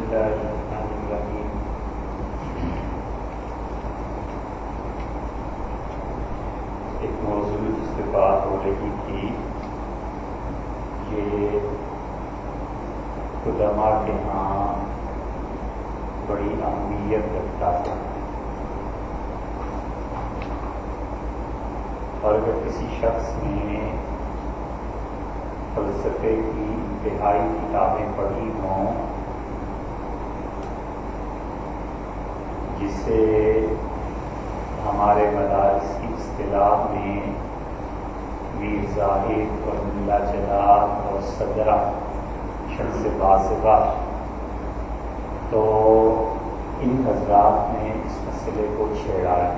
الله الرحمن الرحيم ایک موضوع جس پہ بات ہو رہی تھی یہ علماء کے ہاں بڑی اہمیت رکھتا ہے، اور اگر کسی شخص نے فلسفے کی انتہائی کتابیں پڑھی ہوں جسے ہمارے مدارس کی اصطلاح میں میر زاہد اور ملا جلال اور صدرہ شمس باسبہ، تو ان حضرات نے اس مسئلے کو چھیڑا ہے،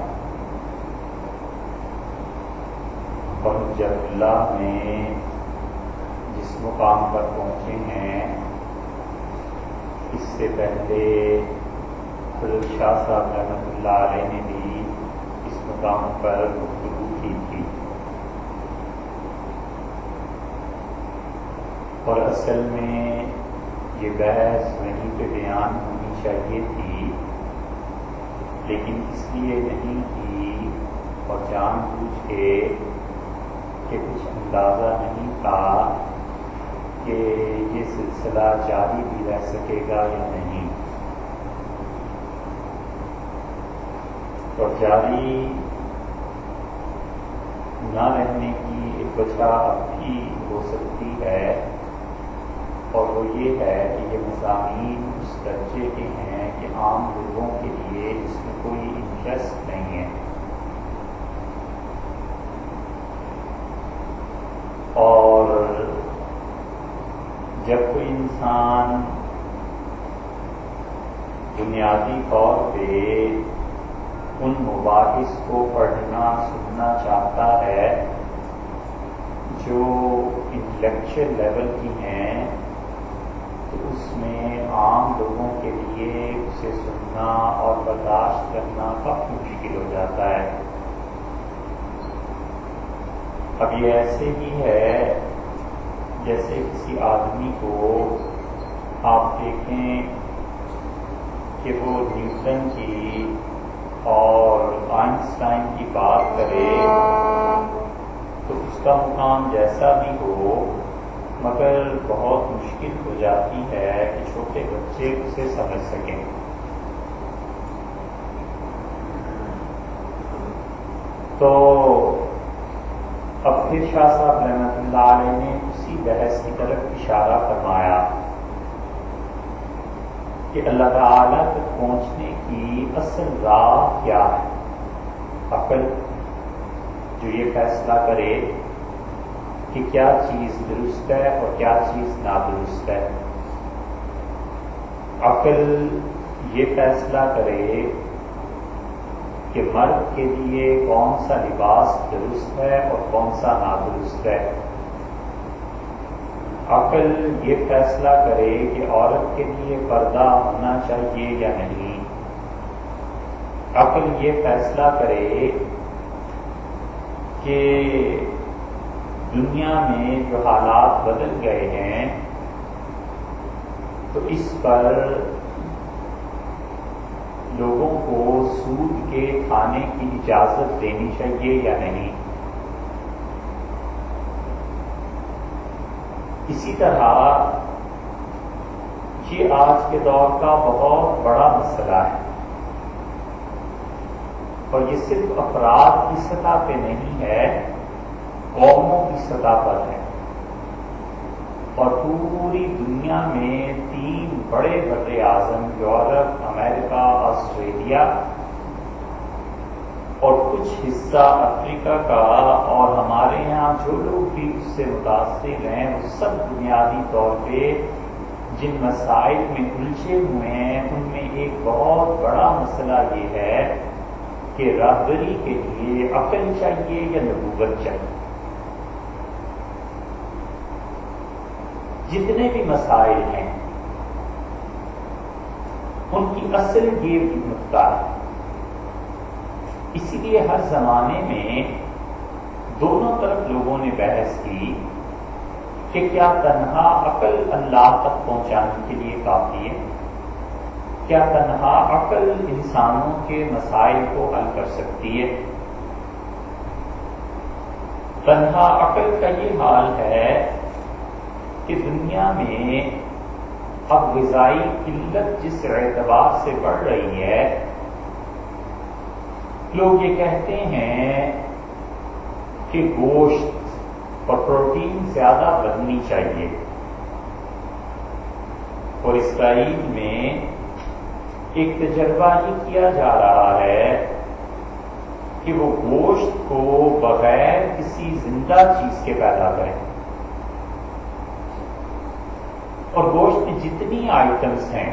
اور جب اللہ میں جس مقام پر پہنچے ہیں اس سے پہلے حضرت شاہ صاحب رحمۃ اللہ علیہ نے بھی اس مقام پر گفتگو کی تھی، اور اصل میں یہ بحث وہیں پہ بیان ہونی چاہیے تھی، لیکن اس لیے نہیں کی اور جان بوجھ کے کہ کچھ اندازہ نہیں تھا کہ یہ سلسلہ جاری بھی رہ سکے گا یا نہیں، اور جاری نہ رہنے کی ایک وجہ اب بھی ہو سکتی ہے، اور وہ یہ ہے کہ یہ مضامین اس درجے کے ہیں کہ عام لوگوں کے لیے اس میں کوئی انٹرسٹ نہیں ہے، اور جب کوئی انسان بنیادی طور پہ ان مباحث کو پڑھنا سننا چاہتا ہے جو انٹلیکچوئل لیول کی ہیں، تو اس میں عام لوگوں کے لیے اسے سننا اور برداشت کرنا کافی مشکل ہو جاتا ہے۔ اب یہ ایسے ہی ہے جیسے کسی آدمی کو آپ دیکھیں کہ وہ نیوٹن کی اور آئنسٹائن کی بات کرے تو اس کا مقام جیسا بھی ہو، مگر بہت مشکل ہو جاتی ہے کہ چھوٹے بچے اسے سمجھ سکیں۔ تو اب پھر شاہ صاحب رحمۃ اللہ علیہ نے اسی بحث کی طرف اشارہ فرمایا کہ اللہ تعالیٰ تک پہنچنے کی اصل راہ کیا ہے؟ عقل جو یہ فیصلہ کرے کہ کیا چیز درست ہے اور کیا چیز نادرست ہے، عقل یہ فیصلہ کرے کہ مرد کے لیے کون سا لباس درست ہے اور کون سا نادرست ہے، عقل یہ فیصلہ کرے کہ عورت کے لیے پردہ ہونا چاہیے یا نہیں، عقل یہ فیصلہ کرے کہ دنیا میں جو حالات بدل گئے ہیں تو اس پر لوگوں کو سود کے کھانے کی اجازت دینی چاہیے یا نہیں۔ اسی طرح یہ آج کے دور کا بہت بڑا مسئلہ ہے، اور یہ صرف افراد کی سطح پہ نہیں ہے، قوموں کی سطح پر ہے، اور پوری دنیا میں 3 بڑے بر اعظم یورپ، امریکہ، آسٹریلیا اور کچھ حصہ افریقہ کا، اور ہمارے یہاں جو لوگ بھی اس سے متاثر ہیں وہ سب بنیادی طور پہ جن مسائل میں الجھے ہوئے ہیں ان میں ایک بہت بڑا مسئلہ یہ ہے کہ راہبری کے لیے عقل چاہیے یا نبوت چاہیے۔ جتنے بھی مسائل ہیں ان کی اصل یہ نقطہ ہے، اسی لیے ہر زمانے میں دونوں طرف لوگوں نے بحث کی کہ کیا تنہا عقل اللہ تک پہنچانے کے لیے کافی ہے، کیا تنہا عقل انسانوں کے مسائل کو حل کر سکتی ہے؟ تنہا عقل کا یہ حال ہے کہ دنیا میں اب غذائی قلت جس اعتبار سے بڑھ رہی ہے، لوگ یہ کہتے ہیں کہ گوشت اور پروٹین زیادہ بننی چاہیے، اور اسرائیل میں ایک تجربہ یہ کیا جا رہا ہے کہ وہ گوشت کو بغیر کسی زندہ چیز کے پیدا کریں، اور گوشت کی جتنی آئٹمس ہیں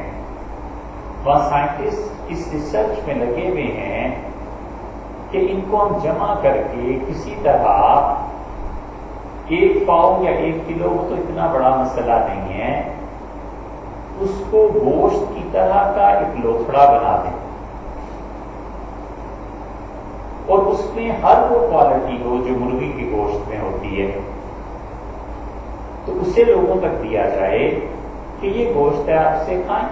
وہاں سائنٹسٹ اس ریسرچ میں لگے ہوئے ہیں کہ ان کو ہم جمع کر کے کسی طرح 1 پاؤ یا 1 کلو تو اتنا بڑا مسئلہ نہیں ہے، اس کو گوشت کی طرح کا ایک لوتھڑا بنا دیں اور اس میں ہر وہ کوالٹی ہو جو مرغی کے گوشت میں ہوتی ہے، تو اسے لوگوں تک دیا جائے کہ یہ گوشت ہے، آپ اسے کھائیں،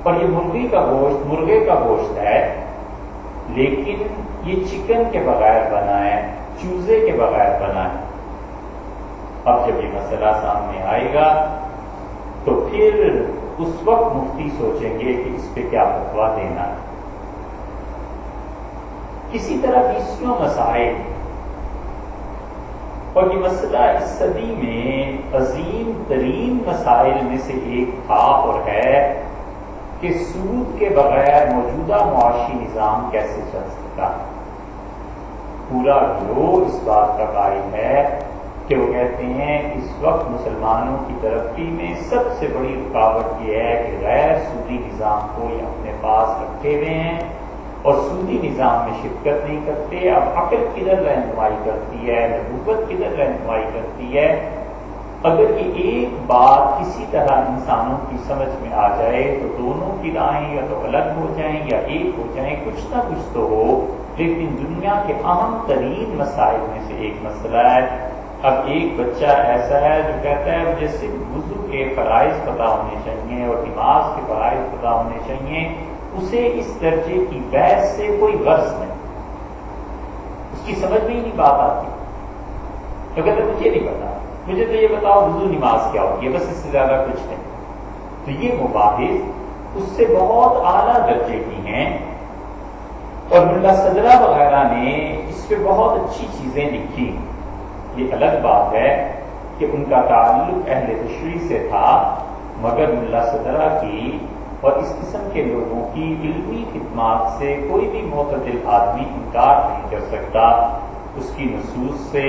اور یہ مرغی کا گوشت مرغے کا گوشت ہے، لیکن یہ چکن کے بغیر بنا ہے، چوزے کے بغیر بنا ہے۔ اب جب یہ مسئلہ سامنے آئے گا تو پھر اس وقت مفتی سوچیں گے کہ اس پہ کیا فتویٰ دینا ہے۔ اسی طرح 20 مسائل، اور یہ مسئلہ اس صدی میں عظیم ترین مسائل میں سے ایک تھا اور ہے کہ سود کے بغیر موجودہ معاشی نظام کیسے چل سکتا ہے۔ پورا گروہ اس بات کا قائل ہے کہ وہ کہتے ہیں اس وقت مسلمانوں کی ترقی میں سب سے بڑی رکاوٹ یہ ہے کہ غیر سودی نظام کو یہ اپنے پاس رکھے ہوئے ہیں اور سودی نظام میں شرکت نہیں کرتے۔ اب عقل کدھر رہنمائی کرتی ہے، نبوت کدھر رہنمائی کرتی ہے؟ اگر یہ ایک بات کسی طرح انسانوں کی سمجھ میں آ جائے تو دونوں کی رائیں یا تو الگ ہو جائیں یا ایک ہو جائیں، کچھ نہ کچھ تو ہو، لیکن دنیا کے اہم ترین مسائل میں سے ایک مسئلہ ہے۔ اب ایک بچہ ایسا ہے جو کہتا ہے مجھے صرف وضو کے فرائض پتہ ہونے چاہیے اور نماز کے فرائض پتہ ہونے چاہیے، اسے اس درجے کی بحث سے کوئی غرض نہیں، اس کی سمجھ میں ہی نہیں بات آتی، تو کہتے مجھے نہیں پتا، مجھے تو یہ بتاؤ وضو نماز کیا ہوتی ہے، بس اس سے زیادہ کچھ نہیں۔ تو یہ مباحث اس سے بہت اعلیٰ درجے کی ہیں، اور ملا صدرہ وغیرہ نے اس پہ بہت اچھی چیزیں لکھی۔ یہ الگ بات ہے کہ ان کا تعلق اہل تشریح سے تھا، مگر ملا صدرہ کی اور اس قسم کے لوگوں کی علمی خدمات سے کوئی بھی معتدل آدمی انکار نہیں کر سکتا۔ اس کی نصوص سے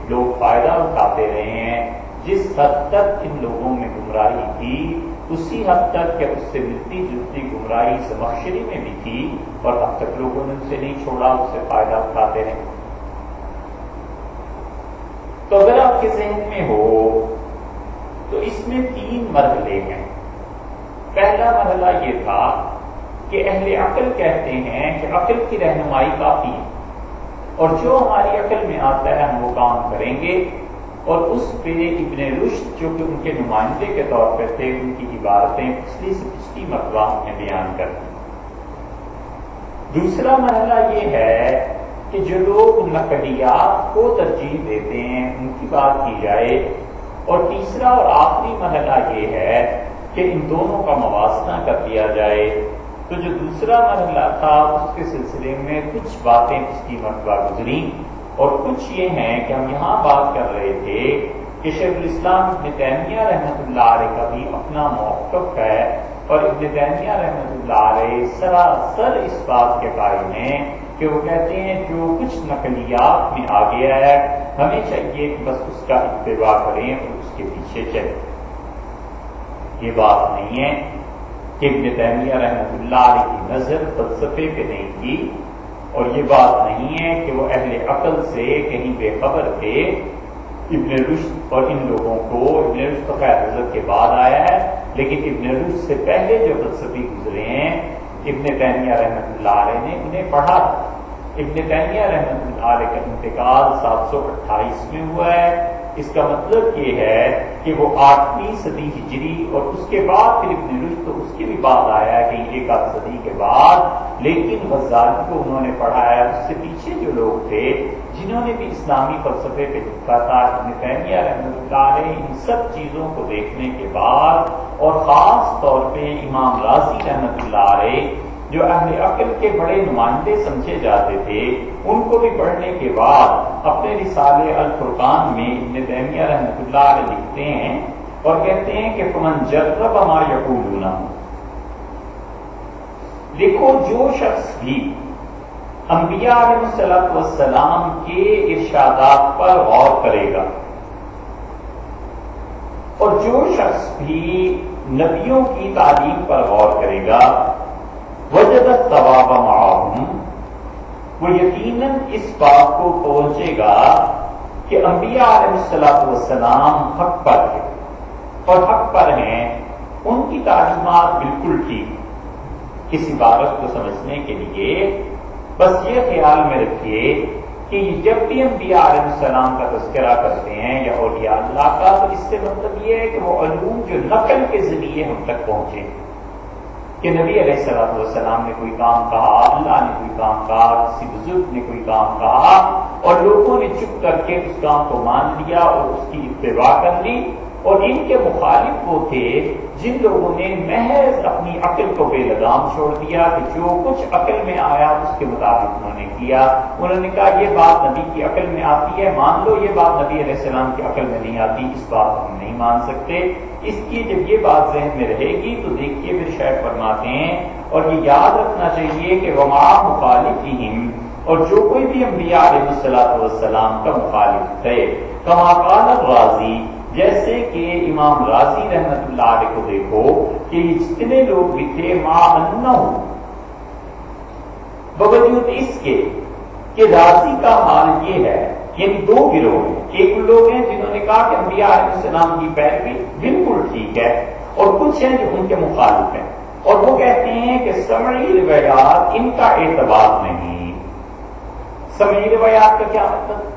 لوگ فائدہ اٹھاتے رہے ہیں۔ جس حد تک ان لوگوں میں گمراہی تھی اسی حد تک کہ اس سے ملتی جلتی گمراہی زمخشری میں بھی تھی، اور اب تک لوگوں نے اسے نہیں چھوڑا، اس سے فائدہ اٹھاتے رہے۔ تو اگر آپ کے ذہن میں ہو تو اس میں 3 مرحلے ہیں۔ پہلا مرحلہ یہ تھا کہ اہل عقل کہتے ہیں کہ عقل کی رہنمائی کافی ہے، اور جو ہماری عقل میں آتا ہے ہم وہ کام کریں گے، اور اس پہ ابن رشد جو کہ ان کے نمائندے کے طور پہ تھے، ان کی عبارتیں پچھلی سے پچھلی مرتبہ ہم نے بیان کر دی۔ دوسرا مرحلہ یہ ہے کہ جو لوگ نقلیات کو ترجیح دیتے ہیں ان کی بات کی جائے، اور تیسرا اور آخری مرحلہ یہ ہے کہ ان دونوں کا موازنہ کر دیا جائے۔ تو جو دوسرا مرحلہ تھا اس کے سلسلے میں کچھ باتیں پچھلی مرتبہ گزری، اور کچھ یہ ہیں کہ ہم یہاں بات کر رہے تھے کہ شیخ الاسلام ابن تیمیہ رحمۃ اللہ علیہ کا بھی اپنا موقف ہے، اور ابن تیمیہ رحمۃ اللہ علیہ سراسر اس بات کے قائل ہیں کہ وہ کہتے ہیں جو کچھ نقلیات میں آ گیا ہے ہمیں چاہیے کہ بس اس کا اتباع کریں اور اس کے پیچھے چلیں۔ یہ بات نہیں ہے کہ ابن تیمیہ رحمۃ اللہ علیہ کی نظر فلسفے پہ نہیں تھی، اور یہ بات نہیں ہے کہ وہ اہل عقل سے کہیں بے خبر تھے۔ ابن رشد اور ان لوگوں کو، ابن رشد تو خیر حضرت کے بعد آیا ہے، لیکن ابن رشد سے پہلے جو فلسفی گزرے ہیں ابن تیمیہ رحمۃ اللہ علیہ نے انہیں پڑھا۔ ابن تیمیہ رحمۃ اللہ علیہ کا انتقال 728 میں ہوا ہے، اس کا مطلب یہ ہے کہ وہ 8ویں صدی ہجری اور اس کے بعد پھر ابن رشد تو اس کی بھی بات آیا کہ 1 صدی کے بعد، لیکن غزالی کو انہوں نے پڑھایا۔ اس سے پیچھے جو لوگ تھے جنہوں نے بھی اسلامی فلسفے پہ لکھا تھا، ابن تیمیہ رحمۃ اللہ علیہ، ان سب چیزوں کو دیکھنے کے بعد اور خاص طور پہ امام رازی رحمۃ اللہ علیہ جو اہل عقل کے بڑے نمائندے سمجھے جاتے تھے، ان کو بھی پڑھنے کے بعد اپنے رسالے الفرقان میں ابن تیمیہ رحمۃ اللہ علیہ لکھتے ہیں اور کہتے ہیں کہ فمن جرب ما یقولون، دیکھو جو شخص بھی انبیاء علیہ السلام کے ارشادات پر غور کرے گا اور جو شخص بھی نبیوں کی تعلیم پر غور کرے گا، وجد الثواب معهم، وہ یقیناً اس بات کو پہنچے گا کہ انبیاء علیہ السلام حق پر ہیں اور حق پر ہیں، ان کی تعلیمات بالکل ٹھیک۔ اس عبارت کو سمجھنے کے لیے بس یہ خیال میں رکھیے کہ جب بھی انبیاء علیہ السلام کا تذکرہ کرتے ہیں یا اولیاء اللہ کا، تو اس سے مطلب یہ ہے کہ وہ علوم جو نقل کے ذریعے ہم تک پہنچے، کہ نبی علیہ السلام نے کوئی کام کہا، اللہ نے کوئی کام کہا، کسی بزرگ نے کوئی کام کہا اور لوگوں نے چپ کر کے اس کام کو مان لیا اور اس کی اتباع کر لی، اور ان کے مخالف وہ تھے جن لوگوں نے محض اپنی عقل کو بے لگام چھوڑ دیا کہ جو کچھ عقل میں آیا اس کے مطابق انہوں نے کیا۔ انہوں نے کہا یہ بات نبی کی عقل میں آتی ہے مان لو، یہ بات نبی علیہ السلام کی عقل میں نہیں آتی، اس بات کو ہم نہیں مان سکتے۔ اس کی جب یہ بات ذہن میں رہے گی تو دیکھیے پھر شاید فرماتے ہیں، اور یہ یاد رکھنا چاہیے کہ وما مخالفہم، اور جو کوئی بھی انبیاء علیہ السلام کا مخالف تھے، کما قال الرازی، جیسے کہ امام راضی رحمت اللہ علیہ کو دیکھو کہ جتنے لوگ بھی تھے ما انہو، باوجود اس کے کہ راضی کا حال یہ ہے، یعنی دو گروہ ہیں، ایک لوگ ہیں جنہوں نے کہا کہ انبیاء علیہ السلام کی پیروی بالکل ٹھیک ہے، اور کچھ ہیں جو ان کے مخالف ہیں، اور وہ کہتے ہیں کہ سمعی روایات ان کا اعتبار نہیں۔ سمعی روایات کا کیا مطلب؟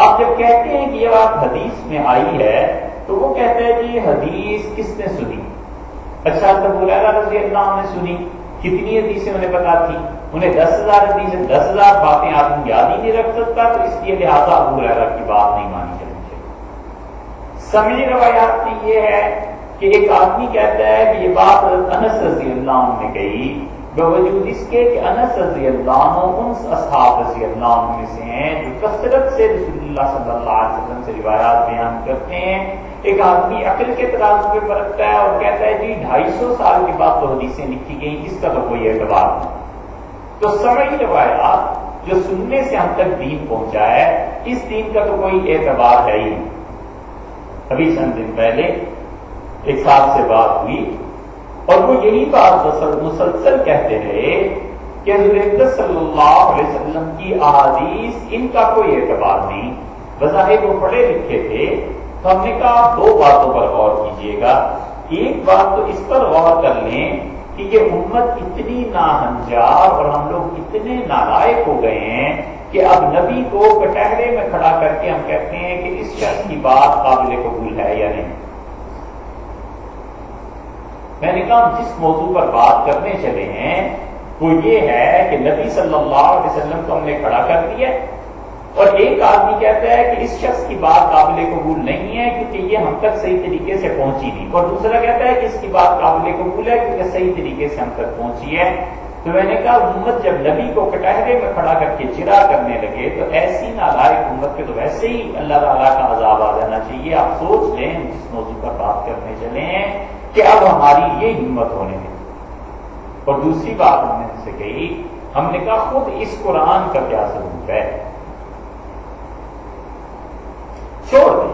آپ جب کہتے ہیں کہ یہ بات حدیث میں آئی ہے تو وہ کہتے ہیں جی حدیث کس نے سنی؟ اچھا ابو ہریرہ رضی اللہ عنہ نے سنی، کتنی حدیثیں انہیں پتا تھی؟ انہیں 10,000 حدیثیں، 10,000 باتیں آدمی یاد ہی نہیں رکھ سکتا، تو اس لیے لہٰذا ابو ہریرہ کی بات نہیں مانی جانی چاہیے۔ سمعی روایات میں یہ ہے کہ ایک آدمی کہتا ہے کہ یہ بات انس رضی اللہ عنہ نے کہی، باوجود اس کے کہ انس رضی اللہ عنہ ان اصحاب رضی اللہ عنہ میں سے ہیں جو کثرت سے رسول اللہ صلی اللہ علیہ وسلم سے روایات بیان کرتے ہیں۔ ایک آدمی عقل کے ترازو پہ پرکھتا ہے اور کہتا ہے جی 250 سال کے بعد تو حدیثیں لکھی گئیں، اس کا تو کوئی اعتبار نہیں۔ تو سمعی روایات جو سننے سے ہم تک دین پہنچا ہے، اس دین کا تو کوئی اعتبار ہے ہی نہیں۔ ابھی چند دن پہلے ایک صاحب سے بات ہوئی اور وہ یہی بات مسلسل کہتے رہے کہ حضور اقدس صلی اللہ علیہ وسلم کی احادیث ان کا کوئی اعتبار نہیں۔ بظاہر وہ پڑھے لکھے تھے، تو ہم نے کہا دو باتوں پر غور کیجیے گا۔ ایک بات تو اس پر غور کر لیں کہ یہ امت اتنی ناہنجار اور ہم لوگ اتنے نالائق ہو گئے ہیں کہ اب نبی کو کٹہرے میں کھڑا کر کے ہم کہتے ہیں کہ اس شخص کی بات قابل قبول ہے یا نہیں۔ میں نے کہا جس موضوع پر بات کرنے چلے ہیں وہ یہ ہے کہ نبی صلی اللہ علیہ وسلم کو ہم نے کھڑا کر دیا، اور ایک آدمی کہتا ہے کہ اس شخص کی بات قابل قبول نہیں ہے کیونکہ یہ ہم تک صحیح طریقے سے پہنچی نہیں، اور دوسرا کہتا ہے کہ اس کی بات قابل قبول ہے کیونکہ صحیح طریقے سے ہم تک پہنچی ہے۔ تو میں نے کہا امت جب نبی کو کٹہرے میں کھڑا کر کے چرا کرنے لگے تو ایسی نالائق امت کے تو ویسے ہی اللہ تعالیٰ کا عذاب آ جانا چاہیے۔ آپ سوچ لیں جس موضوع پر بات کرنے چلے ہیں کہ اب ہماری یہ ہمت ہونے لگی۔ اور دوسری بات ہم نے سے کہی، ہم نے کہا خود اس قرآن کا کیا ثبوت ہے؟ چھوڑ دیں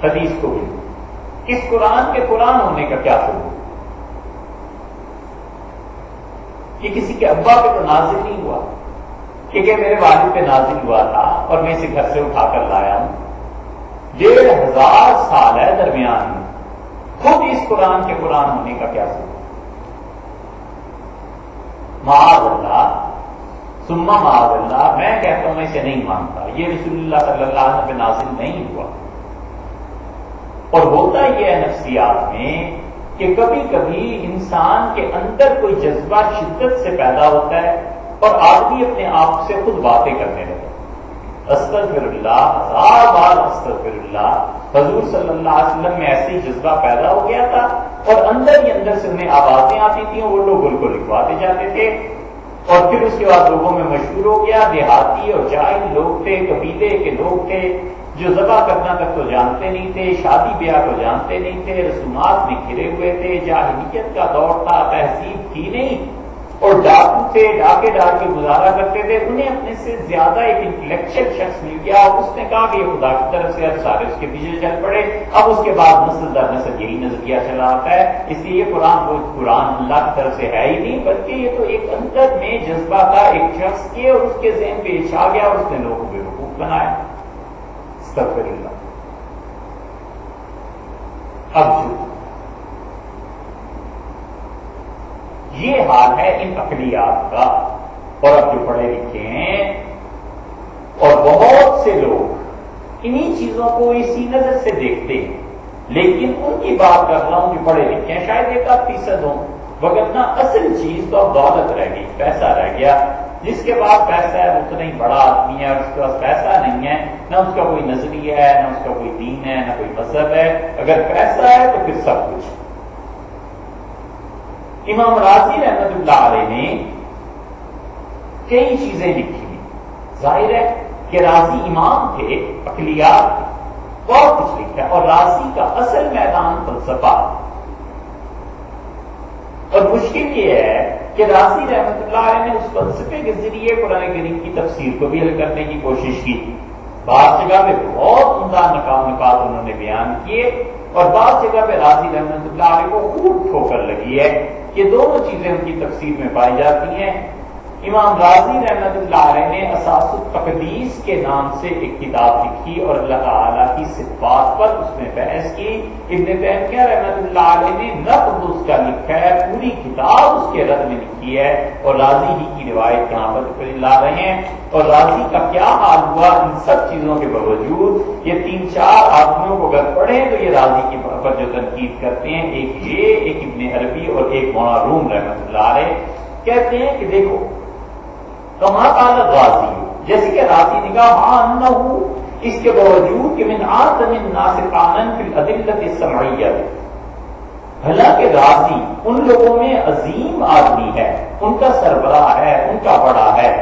حدیث کو بھی، اس قرآن کے قرآن ہونے کا کیا ثبوت؟ کہ کسی کے ابا پہ تو نازل نہیں ہوا، کہ میرے والد پہ نازل ہوا تھا اور میں اسے گھر سے اٹھا کر لایا ہوں۔ 1,500 سال ہے درمیان میں، خود اس قرآن کے قرآن ہونے کا کیا ثبوت؟ معاذ اللہ ثم معاذ اللہ، میں کہتا ہوں میں اسے نہیں مانتا، یہ رسول اللہ صلی اللہ علیہ وسلم پہ نازل نہیں ہوا۔ اور ہوتا یہ ہے نفسیات میں کہ کبھی کبھی انسان کے اندر کوئی جذبہ شدت سے پیدا ہوتا ہے اور آدمی اپنے آپ سے خود باتیں کرنے لگتا ہے، استغفر اللہ، 1000 بار استغفر اللہ۔ حضور صلی اللہ علیہ وسلم میں ایسے ہی جذبہ پیدا ہو گیا تھا اور اندر ہی اندر سے انہیں آوازیں آتی تھیں، وہ لوگ ان کو لکھواتے جاتے تھے، اور پھر اس کے بعد لوگوں میں مشہور ہو گیا۔ دیہاتی اور جاہل لوگ تھے، قبیلے کے لوگ تھے جو ذبح کرنا تک تو جانتے نہیں تھے، شادی بیاہ کو جانتے نہیں تھے، رسومات میں گھرے ہوئے تھے، جاہلیت کا دور تھا، تہذیب تھی نہیں، اور ڈاکو تھے، ڈاکے ڈال کے گزارا کرتے تھے۔ انہیں اپنے سے زیادہ ایک انٹلیکچل شخص مل گیا اور اس نے کہا کہ یہ خدا کی طرف سے، اب سارے اس کے پیچھے چل پڑے۔ اب اس کے بعد نسل در نسل یہی نظریہ چلا آتا ہے، اس لیے یہ قرآن اللہ کی طرف سے ہے ہی نہیں، بلکہ یہ تو ایک اندر میں جذبہ تھا ایک شخص کے، اور اس کے ذہن پہ چھا گیا اور اس نے لوگوں کو بیوقوف بنایا۔ استغفر اللہ۔ اب یہ حال ہے ان عقلیات کا، اور اب جو پڑھے لکھے ہیں اور بہت سے لوگ انہی چیزوں کو اسی نظر سے دیکھتے ہیں، لیکن ان کی بات کر رہا ہوں جو پڑھے لکھے ہیں، شاید 1% ہوں، وگرنہ اصل چیز تو اب دولت رہ گئی، پیسہ رہ گیا۔ جس کے پاس پیسہ ہے وہ اتنا ہی بڑا آدمی ہے، اور اس کے پاس پیسہ نہیں ہے، نہ اس کا کوئی نظریہ ہے، نہ اس کا کوئی دین ہے، نہ کوئی مذہب ہے۔ اگر پیسہ ہے تو پھر سب کچھ۔ امام راضی رحمت اللہ علیہ نے کئی چیزیں لکھی ہیں، ظاہر ہے کہ راضی امام تھے، عقلیات تھے، بہت کچھ لکھا ہے، اور راضی کا اصل میدان فلسفہ، اور مشکل یہ ہے کہ راضی رحمت اللہ علیہ نے اس فلسفے کے ذریعے قرآن کریم کی تفسیر کو بھی حل کرنے کی کوشش کی۔ بعض جگہ پہ بہت عمدہ نکات انہوں نے بیان کیے، اور بعض جگہ پہ راضی رحمت اللہ علیہ کو خوب ٹھوکر لگی ہے۔ یہ دونوں چیزیں ان کی تفسیر میں پائی جاتی ہیں۔ امام راضی رحمت اللہ علیہ نے اساس التقدیس کے نام سے ایک کتاب لکھی اور اللہ تعالیٰ کی صفات پر اس میں بحث کی۔ ابن تیمیہ رحمت اللہ علیہ نے نقد اس کا لکھا ہے، پوری کتاب اس کے رد میں لکھی ہے، اور راضی ہی کی روایت یہاں پر لا رہے ہیں۔ اور راضی کا کیا حال ہوا ان سب چیزوں کے باوجود، یہ 3-4 آدمیوں کو اگر پڑھیں تو یہ راضی کی پر جو تنقید کرتے ہیں، ایک ابن عربی اور ایک مولانا روم رحمت اللہ علیہ، کہتے ہیں کہ دیکھو کما قال راضی، جیسے کہ راضی نے کہا ہاں انہو، اس کے باوجود کہ من آتم الناس قانن فی الادلۃ السمعیہ، حالانکہ راضی ان لوگوں میں عظیم آدمی ہے، ان کا سربراہ ہے، ان کا بڑا ہے،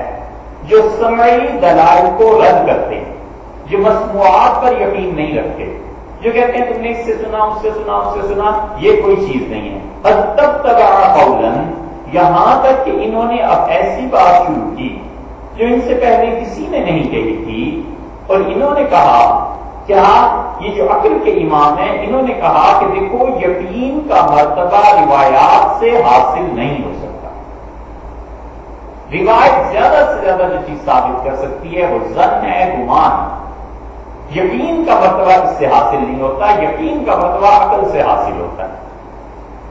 جو سمعی دلائل کو رد کرتے ہیں، جو مسموعات پر یقین نہیں رکھتے، جو کہتے ہیں تم نے اس سے سنا، اس سے سنا، اس سے سنا، یہ کوئی چیز نہیں ہے۔ حتی تبع قولا، یہاں تک کہ انہوں نے اب ایسی بات شروع کی جو ان سے پہلے کسی نے نہیں کہی تھی، اور انہوں نے کہا کیا یہ جو عقل کے امام ہیں، انہوں نے کہا کہ دیکھو یقین کا مرتبہ روایات سے حاصل نہیں ہو سکتا، روایت زیادہ سے زیادہ جو چیز ثابت کر سکتی ہے وہ ظن ہے، گمان، یقین کا مرتبہ اس سے حاصل نہیں ہوتا، یقین کا مرتبہ عقل سے حاصل ہوتا ہے۔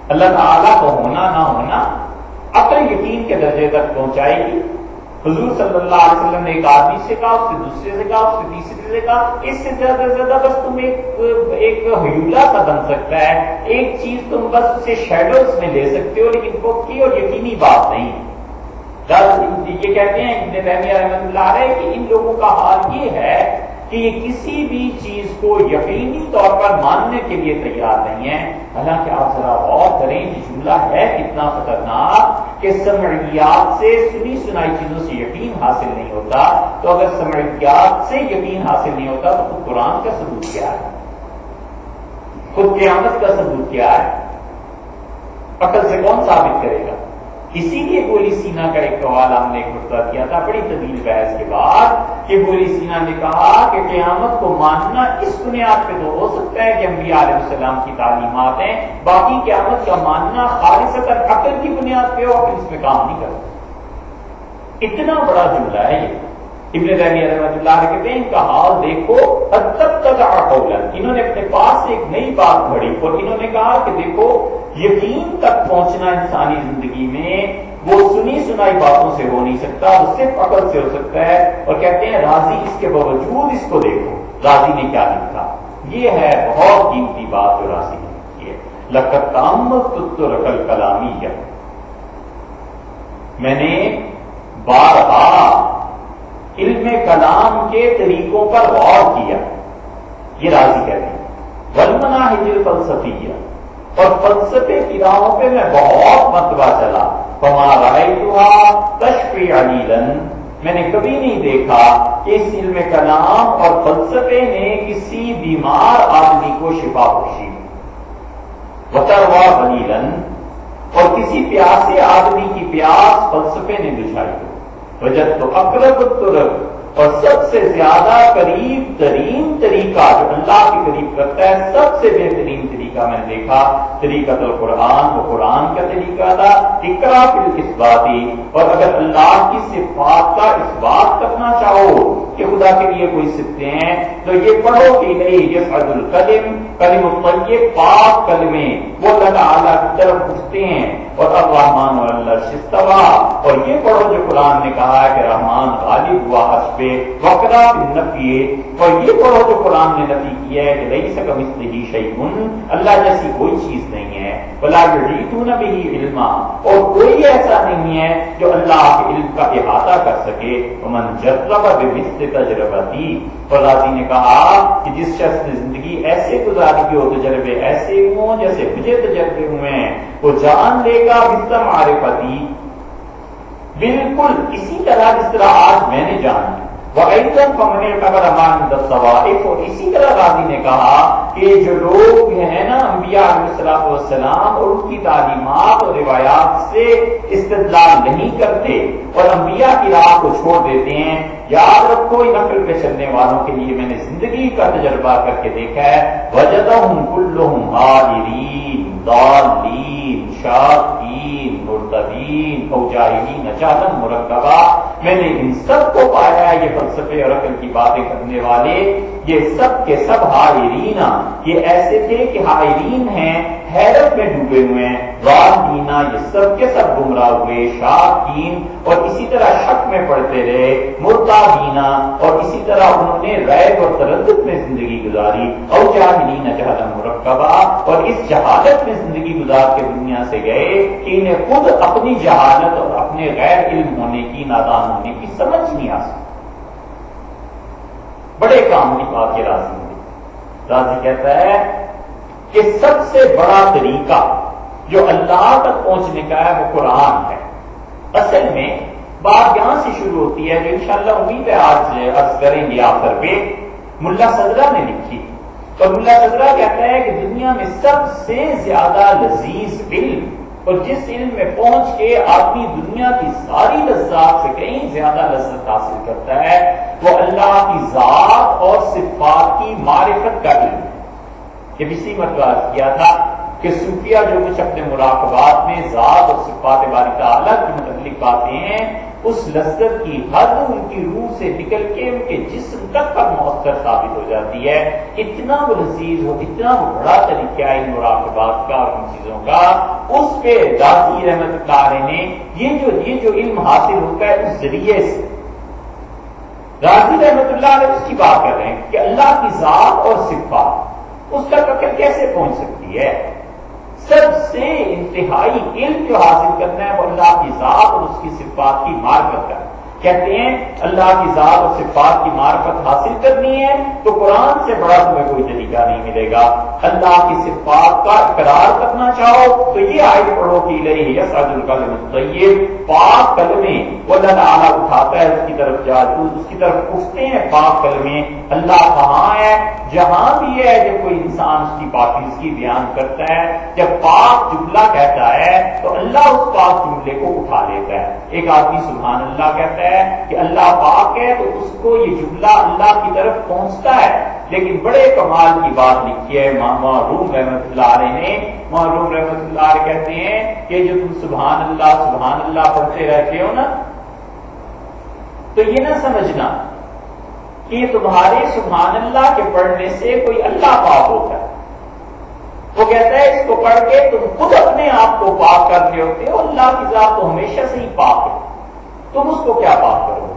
اللہ تعالیٰ کو ہونا نہ ہونا عقل یقین کے درجے تک پہنچائے گی۔ حضور صلی اللہ علیہ وسلم نے ایک آدمی سے کہا، اس سے دوسرے سے کہا، اس سے تیسرے سے کہا، اس سے زیادہ سے زیادہ بس تم ایک ہیولا سا بن سکتا ہے، ایک چیز تم بس اسے شیڈوز میں لے سکتے ہو، لیکن پکی اور یقینی بات نہیں۔ یہ کہتے ہیں ابن تیمیہ رحمۃ اللہ علیہ کہ ان لوگوں کا حال یہ ہے کہ یہ کسی بھی چیز کو یقینی طور پر ماننے کے لیے تیار نہیں ہے۔ حالانکہ آپ ذرا غور کریں یہ جملہ ہے کتنا خطرناک کہ سمعیات سے، سنی سنائی چیزوں سے یقین حاصل نہیں ہوتا، تو اگر سمعیات سے یقین حاصل نہیں ہوتا تو خود قرآن کا ثبوت کیا ہے، خود قیامت کا ثبوت کیا ہے، عقل سے کون ثابت کرے گا؟ اسی لیے گولی سینا کا ایک سوال ہم نے ایک مرتبہ کیا تھا بڑی طویل بحث کے بعد، کہ گولی سینا نے کہا کہ قیامت کو ماننا اس بنیاد پہ تو ہو سکتا ہے کہ انبیاء علیہ السلام کی تعلیمات ہیں، باقی قیامت کا ماننا خالصتاً عقل کی بنیاد پہ ہو، عقل اس پہ کام نہیں کرتا۔ اتنا بڑا جملہ ہے یہ۔ ابن تیمیہ رحمۃ اللہ علیہ کہتے ہیں ان کا حال دیکھو، تب تک قولا، انہوں نے اپنے پاس ایک نئی بات گھڑی اور انہوں نے کہا کہ دیکھو یقین تک پہنچنا انسانی زندگی میں وہ سنی سنائی باتوں سے ہو نہیں سکتا، وہ صرف عقل سے ہو سکتا ہے۔ اور کہتے ہیں راضی اس کے باوجود اس کو دیکھو، راضی نے کیا لکھا، یہ ہے بہت قیمتی بات جو راضی نے کی ہے. لقد تأملت طرق الکلامیہ، میں نے بارہا علم کلام کے طریقوں پر غور کیا. یہ راضی کہتے ہیں. والمناہج الفلسفیہ، اور فلسفے کی راہوں پہ میں بہت مرتبہ چلا. فما رأیتها تشفی علیلا، میں نے کبھی نہیں دیکھا کہ اس علم کلام اور فلسفے نے کسی بیمار آدمی کو شفا بخشی. وتروى غلیلا، اور کسی پیاسے آدمی کی پیاس فلسفے نے بجھائی. وجدت اقرب الطرق، اور سب سے زیادہ قریب ترین طریقہ جو اللہ کے قریب کرتا ہے، سب سے بہترین طریقہ میں نے دیکھا طریقہ القرآن، وہ قرآن کا طریقہ تھا. اقرا فی الاثباتی، اور اگر اللہ کی صفات کا اثبات کرنا چاہو کہ خدا کے لیے کوئی صفتیں ہیں تو یہ پڑھو کہ نہیں یصعد الکلم، کلم الطیب، پاک کلمے وہ اللہ تعالیٰ کی طرف اٹھتے ہیں. اور الرحمن علی العرش استویٰ، اور یہ پڑھو جو قرآن نے کہا ہے کہ رحمان غالب ہوا عرش پہ. وقرا بالنفی، اور یہ پڑھو جو قرآن نے نفی کیا ہے کہ لیس کمثلہ شیء، اللہ جیسی کوئی چیز نہیں ہے. ولا یحیطون بہ علما، اور کوئی ایسا نہیں ہے جو اللہ کے علم کا احاطہ کر سکے. ومن جرب بمثل تجربتی، اور راضی نے کہا کہ جس شخص نے زندگی ایسے گزاری ہو، تجربے ایسے ہوں جیسے مجھے تجربے ہوئے ہیں، وہ جان لے گا مثل معرفتی، بالکل اسی طرح جس طرح آج میں نے جانا. وَأَيْضًا فَمَنِ اعْتَبَرَ مَا عِندَ الطَّوَائِفِ، اور اسی طرح راضی نے کہا کہ جو لوگ ہیں نا انبیاء علیہ السلام اور ان کی تعلیمات اور روایات سے استدلال نہیں کرتے اور انبیاء کی راہ کو چھوڑ دیتے ہیں، یاد رکھو ان عقل پہ چلنے والوں کے لیے میں نے زندگی کا تجربہ کر کے دیکھا ہے. وَجَدَهُمْ كُلُّهُمْ عَالِرِينَ ضالین شاکین مرتدین او جاہلین جہلا مرکبا، میں نے ان سب کو پایا ہے. یہ فلسفے اور عقل کی باتیں کرنے والے یہ سب کے سب حائرین، یہ ایسے تھے کہ حائرین ہیں، حیرت میں ڈوبے ہوئے ہیں. ضالین، یہ سب کے سب گمراہ ہوئے. شاکین، اور اسی طرح شک میں پڑتے رہے. مرتابین، اور اسی طرح انہوں نے ریب اور تردد میں زندگی گزاری. او جاہلین جہلا مرکبا، اور اس جہالت میں زندگی گزار کے دنیا سے گئے کہ انہیں خود اپنی جہالت اور اپنے غیر علم ہونے کی، نادان ہونے کی سمجھ نہیں آ سکتی. بڑے کام کی بات یہ راضی کہتا ہے کہ سب سے بڑا طریقہ جو اللہ تک پہنچنے کا ہے وہ قرآن ہے. اصل میں بات یہاں سے شروع ہوتی ہے جو انشاءاللہ امید ہے آج عرض کریں گے آخر پہ. ملا صدرہ نے لکھی، اور ملا صدرہ کہتا ہے کہ دنیا میں سب سے زیادہ لذیذ علم، اور جس علم میں پہنچ کے آدمی دنیا کی ساری لذات سے کہیں زیادہ لذت حاصل کرتا ہے، وہ اللہ کی ذات اور صفات کی معرفت کا علم. یہ اسی مرتبہ کیا تھا کہ صوفیہ جو کچھ اپنے مراقبات میں ذات اور صفات باری تعالیٰ کی متعلق باتیں ہیں، اس لذت کی حد ان کی روح سے نکل کے ان کے جسم تک پر مؤثر ثابت ہو جاتی ہے. اتنا وہ لذیذ ہو، اتنا وہ بڑا طریقہ ہے ان مراقبات کا اور ان چیزوں کا. اس پہ راضی رحمت اللہ علیہ نے یہ جو علم حاصل ہوتا ہے اس ذریعے سے، راضی رحمت اللہ علیہ اس کی بات کر رہے ہیں کہ اللہ کی ذات اور صفات اس تک عقل کیسے پہنچ سکتی ہے. سب سے انتہائی علم جو حاصل کرنا ہے وہ اللہ کی ذات اور اس کی صفات کی معرفت کا. کہتے ہیں اللہ کی ذات اور صفات کی معرفت حاصل کرنی ہے تو قرآن سے بڑا تمہیں کوئی طریقہ نہیں ملے گا. اللہ کی صفات کا اقرار کرنا چاہو تو یہ آیت پڑھو کہ الیہ یصعد الکلم الطیب، پاک کلمے وہ اللہ تعالیٰ اٹھاتا ہے اس کی طرف جاتے، اس کی طرف اٹھتے ہیں پاک کلمے. اللہ کہاں ہے؟ جہاں بھی ہے جب کوئی انسان اس کی پاکیزگی بیان کرتا ہے، جب پاک جملہ کہتا ہے تو اللہ اس پاک جملے کو اٹھا لیتا ہے. ایک آدمی سبحان اللہ کہتا ہے کہ اللہ پاک ہے تو اس کو یہ جملہ اللہ کی طرف پہنچتا ہے. لیکن بڑے کمال کی بات لکھی ہے معروف رحمت اللہ علیہ نے. معروف رحمت اللہ علیہ کہتے ہیں کہ جو تم سبحان اللہ پڑھتے رہتے ہو نا، تو یہ نہ سمجھنا کہ تمہارے سبحان اللہ کے پڑھنے سے کوئی اللہ پاک ہوتا ہے. وہ کہتا ہے اس کو پڑھ کے تم خود اپنے آپ کو پاک کر رہے ہوتے ہو. اللہ کی ذات تو ہمیشہ سے ہی پاک ہے، تم اس کو کیا پاک کرو.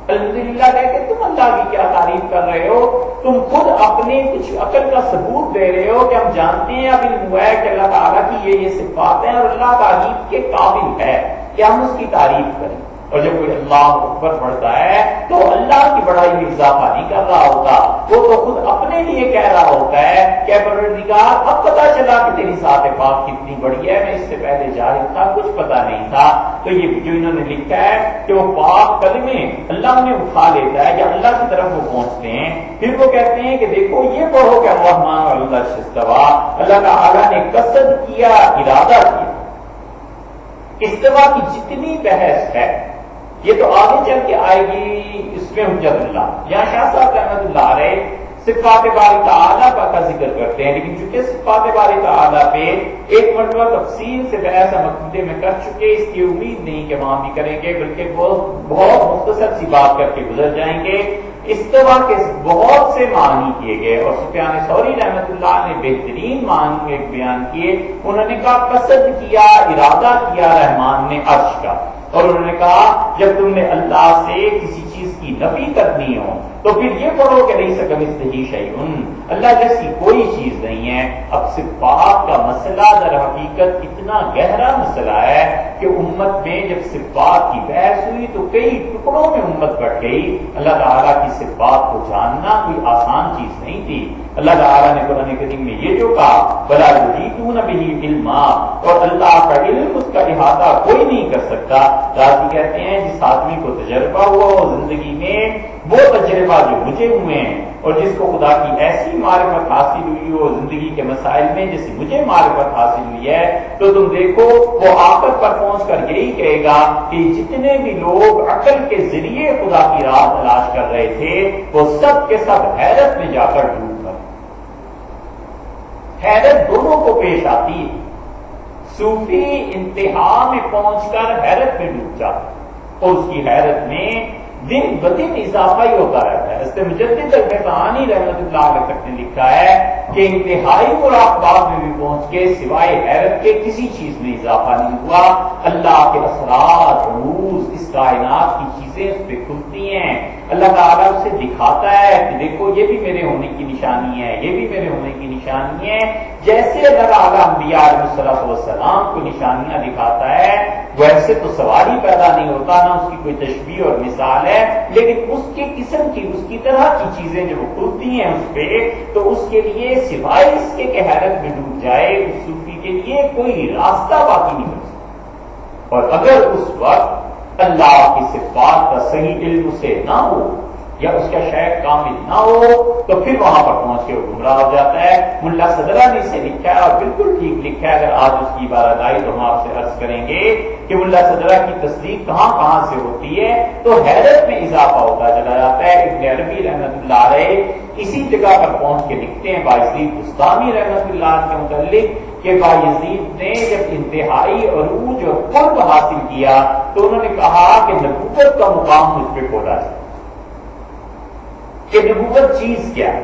الحمدللہ کہہ کے تم اللہ کی کیا تعریف کر رہے ہو؟ تم خود اپنے کچھ عقل کا ثبوت دے رہے ہو کہ ہم جانتے ہیں، اب علم ہوا ہے کہ اللہ تعالیٰ کی یہ صفات ہیں اور اللہ تعریف کے قابل ہے کہ ہم اس کی تعریف کریں۔ اور جب کوئی اللہ اکبر پڑھتا ہے تو اللہ کی بڑائی میں اضافہ نہیں کر رہا ہوتا، وہ تو خود اپنے لیے کہہ رہا ہوتا ہے کہ پروردگار اب پتا چلا کہ تیری ذات پاک کتنی بڑی ہے، میں اس سے پہلے جاہل تھا، کچھ پتا نہیں تھا۔ تو یہ جو انہوں نے لکھا ہے کہ وہ پاک کلمے اللہ انہیں اٹھا لیتا ہے یا اللہ کی طرف وہ پہنچتے ہیں، پھر وہ کہتے ہیں کہ دیکھو یہ پڑھو کہ الرحمن والعرش استوى، اللہ تعالیٰ نے قصد کیا، ارادہ کیا۔ استوا کی جتنی بحث ہے یہ تو آگے چل کے آئے گی، اس میں حجت اللہ، یہاں شاہ صاحب رحمۃ اللہ علیہ صفات باری تعالیٰ کا ذکر کرتے ہیں، لیکن چونکہ صفات باری تعالیٰ پہ ایک مرتبہ تفصیل سے بحث مقدمے میں کر چکے، اس کی امید نہیں کہ وہاں بھی کریں گے، بلکہ بہت مختصر سی بات کر کے گزر جائیں گے۔ استوا کے بہت سے معنی کیے گئے اور سفیان ثوری رحمۃ اللہ نے بہترین معنی بیان کیے۔ انہوں نے کہا قصد کیا، ارادہ کیا رحمان نے عرش کا، اور انہوں نے کہا جب تم نے اللہ سے کسی چیز کی نفی کرنی ہو تو پھر یہ پڑھو کہ لیس کمثلہ شیء، اللہ جیسی کوئی چیز نہیں ہے۔ اب صفات کا مسئلہ در حقیقت اتنا گہرا مسئلہ ہے کہ امت میں جب صفات کی بحث ہوئی تو کئی ٹکڑوں میں امت بٹ گئی۔ اللہ تعالیٰ کی صفات کو جاننا کوئی آسان چیز نہیں تھی۔ اللہ تعالیٰ نے قرآن کریم میں یہ جو کہا وَلَا يُحِيطُونَ بِهِ عِلْمًا، اور اللہ کا علم اس کا احاطہ کوئی نہیں کر سکتا۔ راضی کہتے ہیں جس آدمی کو تجربہ ہوا ہو زندگی میں، وہ تجربہ جو مجھے ہوئے ہیں، اور جس کو خدا کی ایسی معرفت حاصل ہوئی ہو زندگی کے مسائل میں جیسے مجھے معرفت حاصل ہوئی ہے، تو تم دیکھو وہ آخر پر پہنچ کر یہی کہے گا کہ جتنے بھی لوگ عقل کے ذریعے خدا کی راہ تلاش کر رہے تھے وہ سب کے سب حیرت میں جا کر ڈوب گئے۔ حیرت دونوں کو پیش آتی ہے، صوفی انتہا میں پہنچ کر حیرت میں ڈوب جاتا اور اس کی حیرت میں دن بدن اضافہ ہی ہوتا رہتا ہے۔ اس سے مجدد الفقانی رحمۃ اللہ علیہ تک نے لکھا ہے کہ انتہائی مراقبات میں بھی پہنچ کے سوائے حیرت کے کسی چیز میں اضافہ نہیں ہوا۔ اللہ کے اثرات، رموز، اس کائنات کی چیزیں اس پہ کھلتی ہیں، اللہ تعالیٰ اسے دکھاتا ہے کہ دیکھو یہ بھی میرے ہونے کی نشانی ہے، یہ بھی میرے ہونے کی نشانی ہے۔ جیسے اللہ تعالیٰ انبیاء علیہ السلام کو نشانیاں دکھاتا ہے ویسے تو سواری پیدا نہیں ہوتا، نہ اس کی کوئی تشبیہ اور مثال ہے، لیکن اس کی قسم کی، اس کی طرح کی چیزیں جو کھلتی ہیں اس پہ، تو اس کے لیے سوائے اس کے کہ حیرت میں ڈوب جائے اس صوفی کے لیے کوئی راستہ باقی نہیں ہو سکتا۔ اور اگر اس وقت اللہ کی صفات کا صحیح علم اسے نہ ہو یا اس کا شیخ کامل نہ ہو تو پھر وہاں پر پہنچ کے وہ گمراہ ہو جاتا ہے۔ ملا صدرہ نے اسے لکھا ہے اور بالکل ٹھیک لکھا ہے، اگر آج اس کی عبارت آئی تو ہم آپ سے عرض کریں گے کہ ملا صدرہ کی تصدیق کہاں کہاں سے ہوتی ہے تو حیرت میں اضافہ ہوتا چلا جاتا ہے۔ ابن عربی رحمۃ اللہ علیہ اسی جگہ پر پہنچ کے لکھتے ہیں بايزيد بستانی رحمۃ اللہ علیہ کے متعلق کہ بايزيد نے جب انتہائی عروج اور قرب حاصل کیا تو انہوں نے کہا کہ نبوت کا مقام مجھ پہ کھولا جائے کہ نبوت چیز کیا ہے،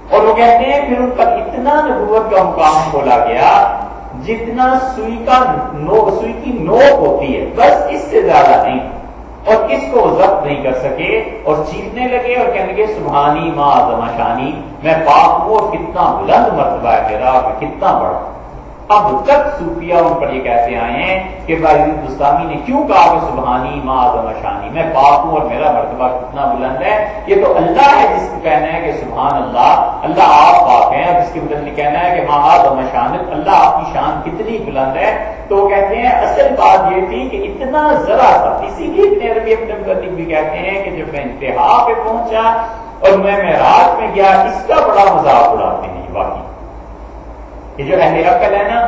اور وہ کہتے ہیں پھر ان پر اتنا نبوت کا مقام کھولا گیا جتنا سوئی کی نوک ہوتی ہے، بس اس سے زیادہ نہیں، اور اس کو ضبط نہیں کر سکے اور چیخنے لگے اور کہنے لگے سبحانی ما اعظم شانی، میں پاک ہوں اور کتنا بلند مرتبہ ہے میرا، میں کتنا بڑا۔ اب تک صوفیہ ان پر یہ کہتے آئے ہیں کہ بايزيد بستانی نے کیوں کہا کہ سبحانی ما اعظم شانی، میں پاک ہوں اور میرا مرتبہ کتنا بلند ہے، یہ تو اللہ ہے جس کو کہنا ہے کہ سبحان اللہ، اللہ آپ پاک ہیں، اور جس کے متعلق کہنا ہے کہ ما اعظم شانت، اللہ آپ کی شان کتنی بلند ہے۔ تو وہ کہتے ہیں اصل بات یہ تھی کہ اتنا ذرا سا، اسی لیے ابن عربی اپنے متعلق بھی کہتے ہیں کہ جب میں انتہا پہ پہنچا اور میں معراج میں گیا، اس کا بڑا مذاق اڑاتے ہیں یہ واقعی۔ یہ جو اہل عقل ہے نا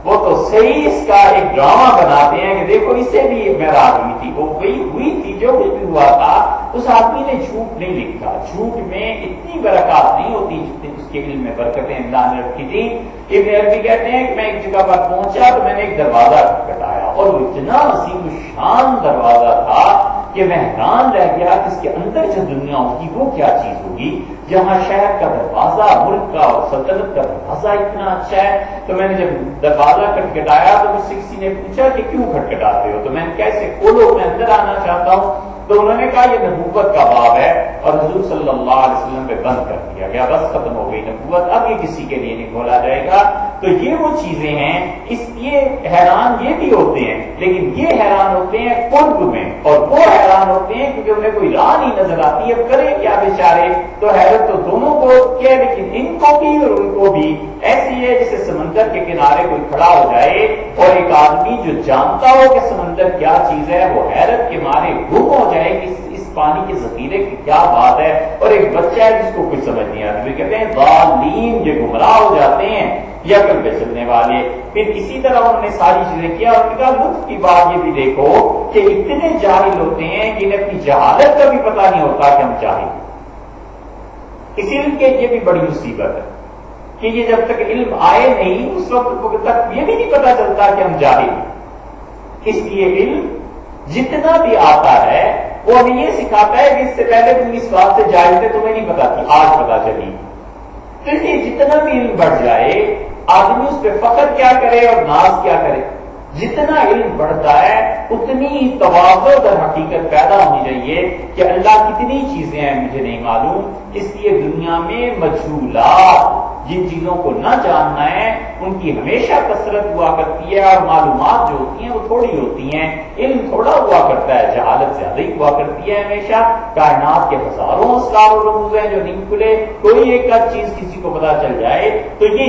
وہ تو صحیح اس کا ایک ڈرامہ بناتے ہیں کہ دیکھو اسے بھی معراج ہوئی تھی، وہ وہی ہوئی تھی جو کچھ بھی ہوا تھا، اس آدمی نے جھوٹ نہیں لکھا، جھوٹ میں اتنی برکات نہیں ہوتی جتنی اس کے علم میں برکتیں اللہ نے رکھی تھی۔ ابن عربی کہتے ہیں کہ میں ایک جگہ پر پہنچا تو میں نے ایک دروازہ کھٹکھٹایا اور وہ اتنا عظیم الشان دروازہ تھا کہ میں حیران رہ گیا کہ اس کے اندر جو دنیا ہوگی وہ کیا چیز ہوگی، جہاں شہر کا دروازہ، ملک کا اور سلطنت کا دروازہ اتنا اچھا ہے۔ تو میں نے جب دروازہ کھٹکھٹایا تو مجھ سے کسی نے پوچھا کہ کیوں کھٹکھٹاتے ہو، تو میں نے کیسے کھولو، میں اندر آنا چاہتا ہوں۔ تو انہوں نے کہا یہ نبوت کا باب ہے، اور حضور صلی اللہ علیہ وسلم پہ بند کر دیا گیا، بس ختم ہو گئی نبوت، اب یہ کسی کے لیے نہیں کھولا جائے گا۔ تو یہ وہ چیزیں ہیں، یہ حیران یہ بھی ہوتے ہیں، لیکن یہ حیران ہوتے ہیں قرب میں، اور وہ حیران ہوتے ہیں کیونکہ انہیں کوئی راہ نہیں نظر آتی، اب کریں کیا بیچارے۔ تو حیرت تو دونوں کو کیا، لیکن ان کو بھی اور ان کو بھی ایسی ہے جیسے سمندر کے کنارے کوئی کھڑا ہو جائے اور ایک آدمی جو جانتا ہو کہ سمندر کیا چیز ہے، وہ حیرت کے مارے گم ہو جائے کہ اس پانی کے ذخیرے کی کیا بات ہے، اور ایک بچہ ہے جس کو کوئی سمجھ نہیں آتی، وہ کہتے ہیں ظالم، یہ گمراہ ہو جاتے ہیں یا عقل پہ چلنے والے۔ پھر اسی طرح انہوں نے ساری چیزیں کیا، اور کہا لطف کی بات یہ بھی دیکھو کہ اتنے جاہل ہوتے ہیں کہ انہیں اپنی جہالت کا بھی پتہ نہیں ہوتا کہ ہم جاہل، اس علم کے یہ بھی بڑی مصیبت ہے کہ یہ جب تک علم آئے نہیں اس وقت تک یہ بھی نہیں پتا چلتا کہ ہم جاہل ہیں۔ اس لیے علم جتنا بھی آتا ہے وہ ہمیں یہ سکھاتا ہے کہ اس سے پہلے تم اس بات سے جاہل تھے، تمہیں نہیں پتا تھی، آج پتا چلی۔ پھر یہ جتنا بھی علم بڑھ جائے آدمی اس پہ فخر کیا کرے اور ناز کیا کرے، جتنا علم بڑھتا ہے اتنی ہی تواضع در حقیقت پیدا ہونی چاہیے کہ اللہ کتنی چیزیں ہیں مجھے نہیں معلوم۔ اس لیے دنیا میں مجہولات، جن چیزوں کو نہ جاننا ہے ان کی ہمیشہ کثرت ہوا کرتی ہے، اور معلومات جو ہوتی ہیں وہ تھوڑی ہوتی ہیں، علم تھوڑا ہوا کرتا ہے، جہالت زیادہ ہی ہوا کرتی ہے ہمیشہ۔ کائنات کے ہزاروں اسرار و رموز ہیں جو نہیں کھلے، کوئی ایک چیز کسی کو پتا چل جائے تو یہ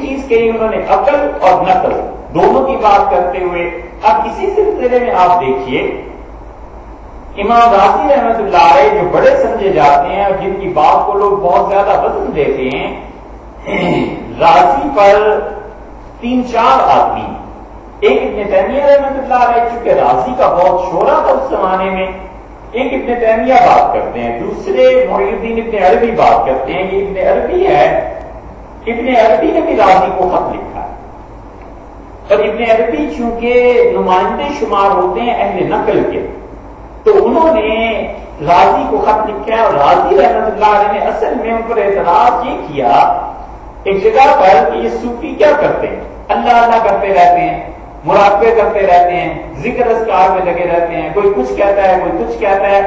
چیز کے لیے انہوں نے عقل اور نقل دونوں کی بات کرتے ہوئے اب اسی سلسلے میں آپ دیکھیے امام راضی رحمت اللہ علیہ جو بڑے سمجھے جاتے ہیں اور جن کی بات کو لوگ بہت زیادہ وزن دیتے ہیں، راضی پر 3-4 آدمی، ایک ابن تیمیہ رحمت اللہ علیہ چونکہ راضی کا بہت شہرا تھا اس زمانے میں، ایک ابن تیمیہ بات کرتے ہیں، دوسرے محی الدین ابن عربی بات کرتے ہیں، یہ ابن عربی ہے، ابن عربی نے بھی راضی کو خط لکھا ہے، اور ابن عربی چونکہ نمائندے شمار ہوتے ہیں اہل نقل کے، تو انہوں نے راضی کو خط لکھا ہے، اور راضی رحمت اللہ علیہ نے اصل میں ان پر اعتراض یہ کیا ایک جگہ پر کہ یہ صوفی کیا کرتے ہیں، اللہ اللہ کرتے رہتے ہیں، مراقبے کرتے رہتے ہیں، ذکر اذکار میں لگے رہتے ہیں، کوئی کچھ کہتا ہے کوئی کچھ کہتا ہے،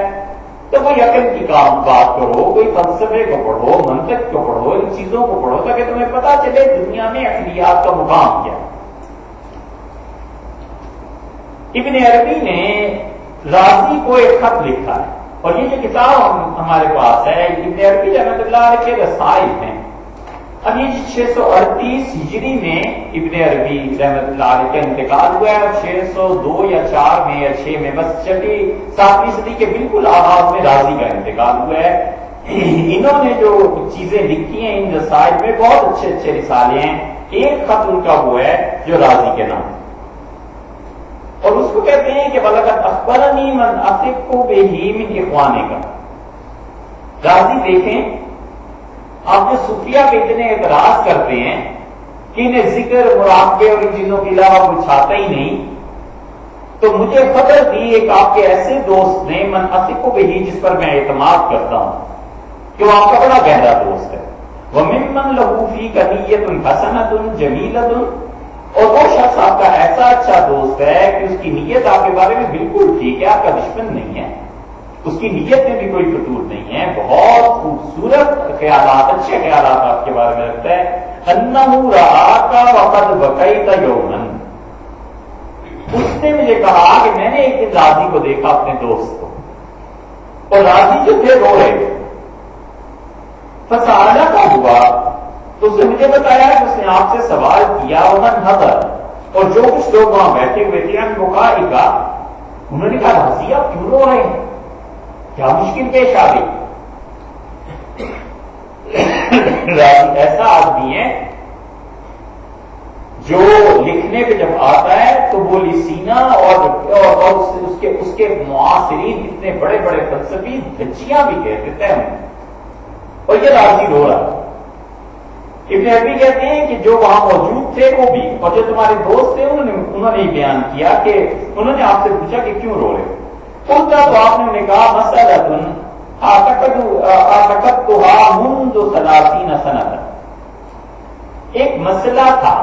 تو کوئی عقل کی بات کرو، کوئی فلسفے کو پڑھو، منطق کو پڑھو، ان چیزوں کو پڑھو تاکہ تمہیں پتا چلے دنیا میں عقلیات کا مقام کیا ہے۔ ابن عربی نے راضی کو ایک خط لکھا ہے، اور یہ جو کتاب ہمارے پاس ہے ابن عربی رحمت اللہ علیہ کے رسائل ہیں۔ اب یہ 638 ہجری میں ابن عربی رحمت اللہ علیہ کا انتقال ہوا ہے، اور 602 یا 4 میں یا 6 میں، بس 7ویں صدی کے بالکل آغاز میں راضی کا انتقال ہوا ہے۔ انہوں نے جو چیزیں لکھی ہیں ان رسائل میں بہت اچھے اچھے رسالے ہیں، ایک خط ان کا وہ ہے جو راضی کے نام، اور اس کو کہتے ہیں کہ بلغت اخبرنی من اثق بہ من اخوانے کا۔ راضی دیکھیں آپ جو صوفیہ پہ اتنے اعتراض کرتے ہیں کہ انہیں ذکر مراقبے اور ان چیزوں کے علاوہ کچھ آتا ہی نہیں، تو مجھے خبر دی ایک آپ کے ایسے دوست نے من اثق بہ، جس پر میں اعتماد کرتا ہوں کہ وہ آپ کا بڑا گہرا دوست ہے، وممن لہ فیک نیۃ حسنۃ جمیلۃ، اور وہ شخص آپ کا ایسا اچھا دوست ہے کہ اس کی نیت آپ کے بارے میں بالکل ٹھیک ہے، آپ کا دشمن نہیں ہے، اس کی نیت میں بھی کوئی فتور نہیں ہے، بہت خوبصورت خیالات، اچھے خیالات آپ کے بارے میں رکھتا ہے۔ انہ رآک وقد بکیت یوما، اس نے مجھے کہا کہ میں نے ایک دن راضی کو دیکھا اپنے دوست کو، اور راضی جو تھے رو رہے تھے، فسالہ کا ہوا، تو اس نے مجھے بتایا کہ اس نے آپ سے سوال کیا، ومن حضر، اور جو کچھ لوگ وہاں بیٹھے ہوئے تھے، انہوں نے کہا راضی آپ کیوں رو رہے ہیں، کیا مشکل پیش آ گئی؟ راضی ایسا آدمی ہے جو لکھنے پہ جب آتا ہے تو وہ لسینہ اور اس کے معاصرین اتنے بڑے بڑے فلسفی دھچیاں بھی کہہ دیتے ہیں، اور یہ راضی رو رہا۔ ابن عربی کہتے ہیں کہ جو وہاں موجود تھے وہ بھی، اور جو تمہارے دوست تھے انہوں نے بیان کیا کہ انہوں نے آپ سے پوچھا کہ کیوں رو رہے، تو آپ نے کہا مسئلۃ اعتقدتها منذ 30 سنة، ایک مسئلہ تھا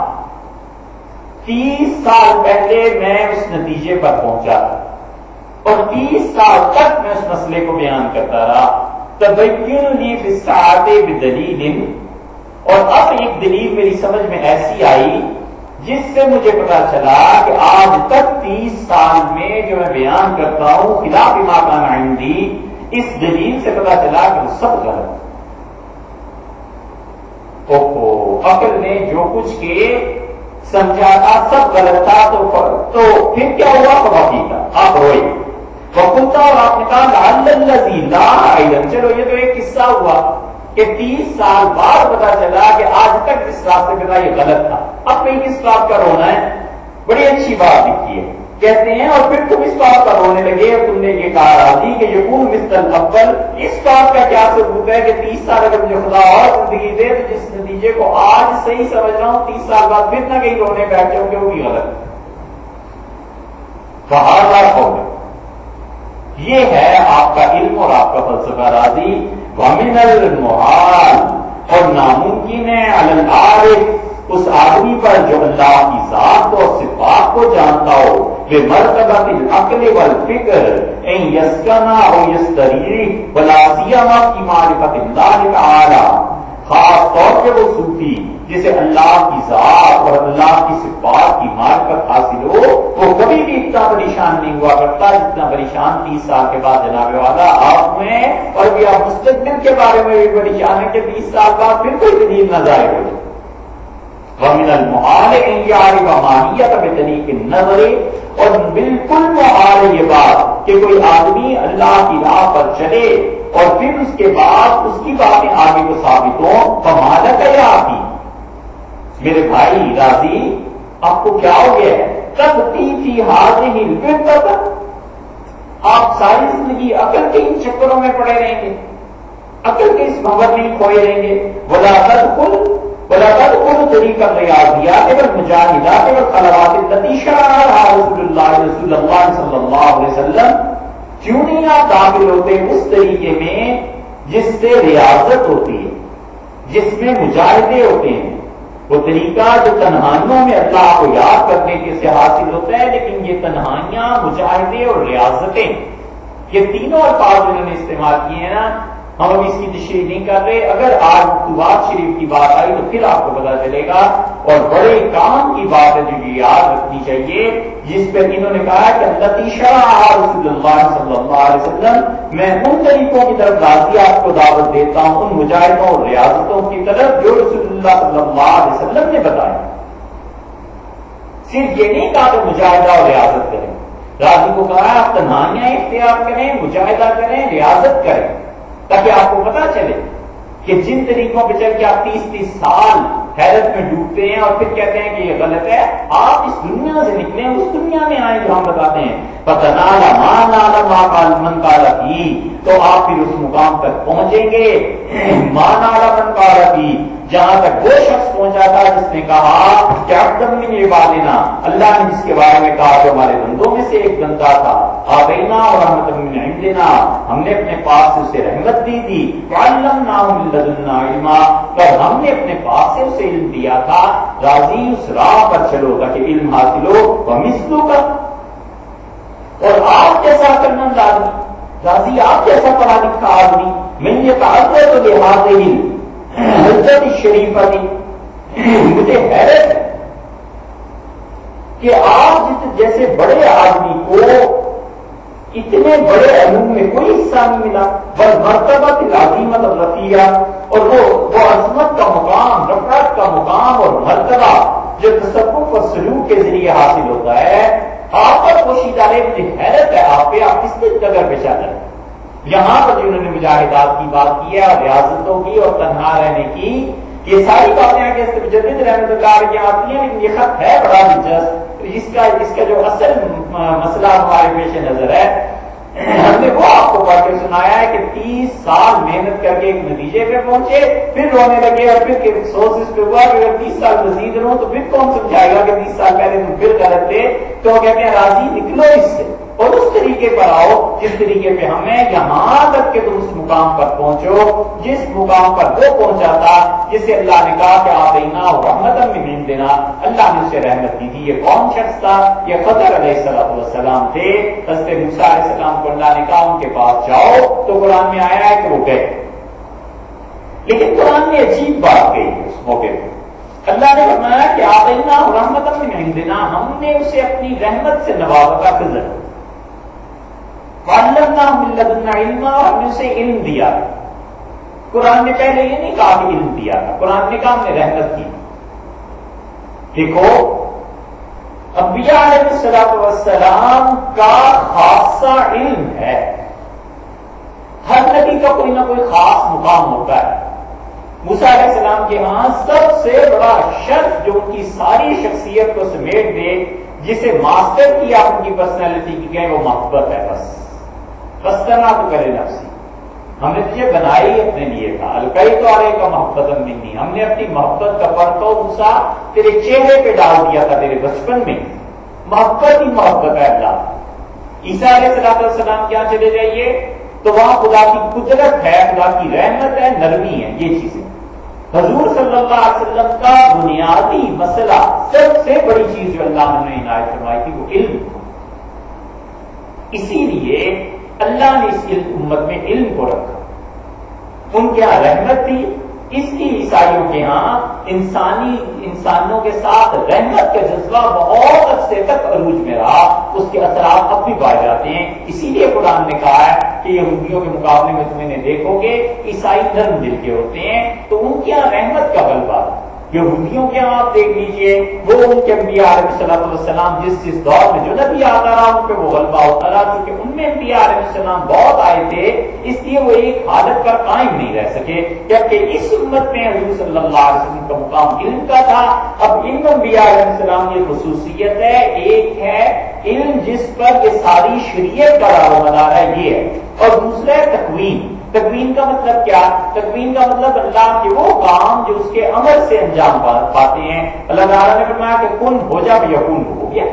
30 سال پہلے میں اس نتیجے پر پہنچا تھا اور 30 سال تک میں اس مسئلے کو بیان کرتا رہا. تبین لی فی الساعۃ بدلیل، اور اب ایک دلیل میری سمجھ میں ایسی آئی جس سے مجھے پتا چلا کہ آج تک 30 سال میں جو میں بیان کرتا ہوں خلاف ما کان عندی، اس دلیل سے پتا چلا کہ وہ سب غلط. عقل نے جو کچھ کے سمجھا تھا سب غلط تھا، تو پھر کیا ہوا؟ فبقی تھا، آپ روئے وقلتا، اور آپ نے کہا لعل الذی لا علم. چلو یہ تو ایک قصہ ہوا کہ 30 سال بعد پتا چلا کہ آج تک جس راستے پہ تھا یہ غلط تھا. اب کہیں کس بات کا رونا ہے؟ بڑی اچھی بات لکھی ہے. کہتے ہیں اور پھر تم اس بات پر رونے لگے اور تم نے یہ کہا راضی کہ یکون مثل الاول. اس بات کا کیا ثبوت ہے کہ 30 سال اگر مجھے خدا اور زندگی دے تو جس نتیجے کو آج صحیح سمجھ رہا ہوں 30 سال بعد پھر نہ کہیں رونے بیٹھ جاؤں کہ وہ بھی غلط. فہذا قول، یہ ہے آپ کا علم اور آپ کا فلسفہ راضی. ومن المحال، اور ناممکن ہے علی العارف، اس آدمی پر جو اللہ کی ذات اور صفات کو جانتا ہو، بمرتبۃ العقل والفکر ان یسکن او یستریح ولا سیما فی معرفت اللہ تعالی. خاص طور پہ وہ صوفی جسے اللہ کی ذات اور اللہ کی صفات کی معرفت حاصل ہو، وہ کبھی بھی اتنا پریشان نہیں ہوا کرتا جتنا پریشان 30 سال کے بعد جناب والا آپ میں، اور بھی آپ مستقبل کے بارے میں بھی پریشان ہے کہ 30 سال بعد پھر کوئی دلیل نہ ظاہر ہو جائے. ومن المحال ان یعرف ماہیت بطریق النظر، اور بالکل محال ہے یہ بات کہ کوئی آدمی اللہ کی راہ پر چلے اور پھر اس کے بعد اس کی باتیں آگے کو ثابت ہوں. فمالک یا آتی، میرے بھائی راضی آپ کو کیا ہو گیا ہے؟ تبتی فی ہذہ الفطرۃ، آپ ساری زندگی عقل کے ان چکروں میں پڑے رہیں گے، عقل کے اس بھنور میں کھوئے رہیں گے. ولا تدخل طریق الریاضیات والمجاہدات والخلوات التي شرعها رسول اللہ صلی اللہ علیہ وسلم. کیوں نہیں آپ داخل ہوتے اس طریقے میں جس سے ریاضت ہوتی ہے، جس میں مجاہدے ہوتے ہیں؟ وہ طریقہ جو تنہائیوں میں اللہ کو یاد کرنے کے سے حاصل ہوتا ہے، لیکن یہ تنہائیاں، مجاہدے اور ریاضتیں، یہ تینوں الفاظ انہوں نے استعمال کیے ہیں نا. ہم ابھی اس کی تشریح نہیں کر رہے. اگر آج مکتوبات شریف کی بات آئی تو پھر آپ کو پتا چلے گا. اور بڑے کام کی بات ہے جو یہ یاد رکھنی چاہیے، جس پہ انہوں نے کہا کہ التی شرعها رسول اللہ صلی اللہ علیہ وسلم. میں ان طریقوں کی طرف راضی آپ کو دعوت دیتا ہوں، ان مجاہدوں اور ریاضتوں کی طرف جو رسول اللہ صلی اللہ علیہ وسلم نے بتایا. صرف یہ نہیں کہا کہ مجاہدہ اور ریاضت کریں. راضی کو کہا آپ تنہائیاں اختیار کریں، مجاہدہ کریں، ریاضت کریں، تاکہ آپ کو پتا چلے کہ جن طریقوں پہ چل کے آپ 30 سال حیرت میں ڈوبتے ہیں اور پھر کہتے ہیں کہ یہ غلط ہے، آپ اس دنیا سے نکلیں، اس دنیا میں آئیں جو ہم بتاتے ہیں. فَتَنَالَ مَا نَالَ مَا قَالَ مَنْ قَالَ فِيهِ، تو آپ پھر اس مقام تک پہنچیں گے مَا نَالَ مَنْ قَالَ فِيهِ، جہاں تک وہ شخص پہنچا تھا جس نے کہا کہ عبدًا مِنْ عِبَادِنَا، اللہ نے جس کے بارے میں کہا جو ہمارے بندوں میں سے ایک بندہ تھا. آتَيْنَا رَحْمَةً مِنْ عِنْدِنَا، ہم نے اپنے پاس سے اسے رحمت دی تھی. وَعَلَّمْنَاهُ مِنْ لَدُنَّا عِلْمًا، اور ہم نے اپنے پاس سے اسے علم دیا تھا. راضی اس راہ پر چلو تاکہ علم حاصل ہو. وَمِثْلُكَ، اور آپ جیسا کرنا راضی، آپ جیسا پڑھا لکھا آدمی. من يتعرض لهذه الحجة الشریفہ، مجھے حیرت ہے کہ آپ جیسے بڑے آدمی کو اتنے بڑے علوم میں کوئی حصہ نہیں ملا. مرتبہ العظیمۃ الرفیع، اور وہ عظمت کا مقام، رفعت کا مقام اور مرتبہ جو تصوف اور سلوک کے ذریعے حاصل ہوتا ہے، آپ پر پوشیدہ ہے. مجھے حیرت ہے آپ پہ، آپ کس جگہ پہ چل رہے ہیں. یہاں پر جنہوں نے مجاہدات کی بات کی ہے اور ریاضتوں کی اور تنہا رہنے کی، یہ ساری باتیں آگے مجدد رحمۃ اللہ علیہ آتی ہیں، لیکن یہ خط ہے بڑا دلچسپ. اس کا جو اصل مسئلہ ہمارے پیش نظر ہے، ہم نے وہ آپ کو پڑھ کے سنایا ہے کہ 30 سال محنت کر کے ایک نتیجے پہ پہنچے، پھر رونے لگے اور پھر افسوس اس پہ ہوا کہ اگر 30 سال مزید رہوں تو پھر کون سمجھائے گا کہ 30 سال پہلے تم پھر غلط تھے. تو کہتے ہیں راضی نکلو اس سے، اور اس طریقے پر آؤ جس طریقے پہ ہمیں یہاں تک کہ تم اس مقام پر پہنچو جس مقام پر وہ پہنچا تھا جسے اللہ نے کہا کہ آتینا رحمتا من عندنا، اللہ نے اسے رحمت دی تھی۔ یہ کون شخص تھا؟ یہ خضر علیہ السلام تھے۔ حضرت موسیٰ علیہ السلام کو اللہ نے کہا ان کے پاس جاؤ، تو قرآن میں آیا ہے کہ وہ گئے، لیکن قرآن نے عجیب بات کہی اس موقع پہ۔ اللہ نے فرمایا کہ آتینا رحمتا من عندنا، ہم نے اسے اپنی رحمت سے نوازا تھا خضر، وعلمناہ من لدنا علما، اور ہم نے اسے علم دیا۔ قرآن نے پہلے یہ نہیں کہا کہ علم دیا تھا، قرآن نے کہا ہم نے رحمت کی۔ دیکھو انبیاء علیہ السلام کا خاصہ علم ہے، ہر نبی کا کوئی نہ کوئی خاص مقام ہوتا ہے۔ موسیٰ علیہ السلام کے ہاں سب سے بڑا شرط جو ان کی ساری شخصیت کو سمیٹ دے، جسے ماسٹر کیا ان کی پرسنالٹی کی کہ وہ محبت ہے، بس کرنا تو کرے نفسی، ہم نے تجھے بنائی اپنے لیے تھا، القئی تو آرے کا محبت منی، ہم نے اپنی محبت کا پرتو موسیٰ تیرے چہرے پہ ڈال دیا تھا تیرے بچپن میں، محبت ہی محبت ہے اللہ۔ عیسیٰ علیہ السلام کیا چلے جائیے تو وہاں خدا کی قدرت ہے، خدا کی رحمت ہے، نرمی ہے، یہ چیزیں۔ حضور صلی اللہ علیہ وسلم کا بنیادی مسئلہ، سب سے بڑی چیز جو اللہ نے عنایت فرمائی تھی وہ علم، اسی لیے اللہ نے اس امت میں علم کو رکھا، ان کے یہاں رحمت تھی، اس لیے عیسائیوں کے ہاں انسانوں کے ساتھ رحمت کا جذبہ بہت عرصے تک عروج میں رہا، اس کے اثرات اب بھی پائے جاتے ہیں۔ اسی لیے قرآن نے کہا ہے کہ یہودیوں کے مقابلے میں تم انہیں دیکھو گے عیسائی نرم دل کے ہوتے ہیں، تو ان کے یہاں رحمت کا غلبہ۔ یہودیوں کے یہاں آپ دیکھ لیجئے، وہ ان کے انبیاء علیہ السلام جس دور میں جو نبی آتا رہا ان پہ وہ غلبہ ہوتا رہا، کیونکہ ان میں انبیاء علیہ السلام بہت آئے تھے، اس لیے وہ ایک حالت پر قائم نہیں رہ سکے، جبکہ اس امت میں حضور صلی اللہ علیہ وسلم کا مقام علم کا تھا۔ اب ان انبیاء علیہ السلام کی خصوصیت ہے، ایک ہے علم جس پر یہ ساری شریعت کا دار و مدار ہے، یہ ہے، اور دوسرا ہے تکوین۔ تکوین کا مطلب کیا؟ تکوین کا مطلب اللہ کے وہ کام جو اس کے عمل سے انجام پاتے ہیں۔ اللہ تعالیٰ نے فرمایا کہ کن ہو جا یکون، ہو گیا۔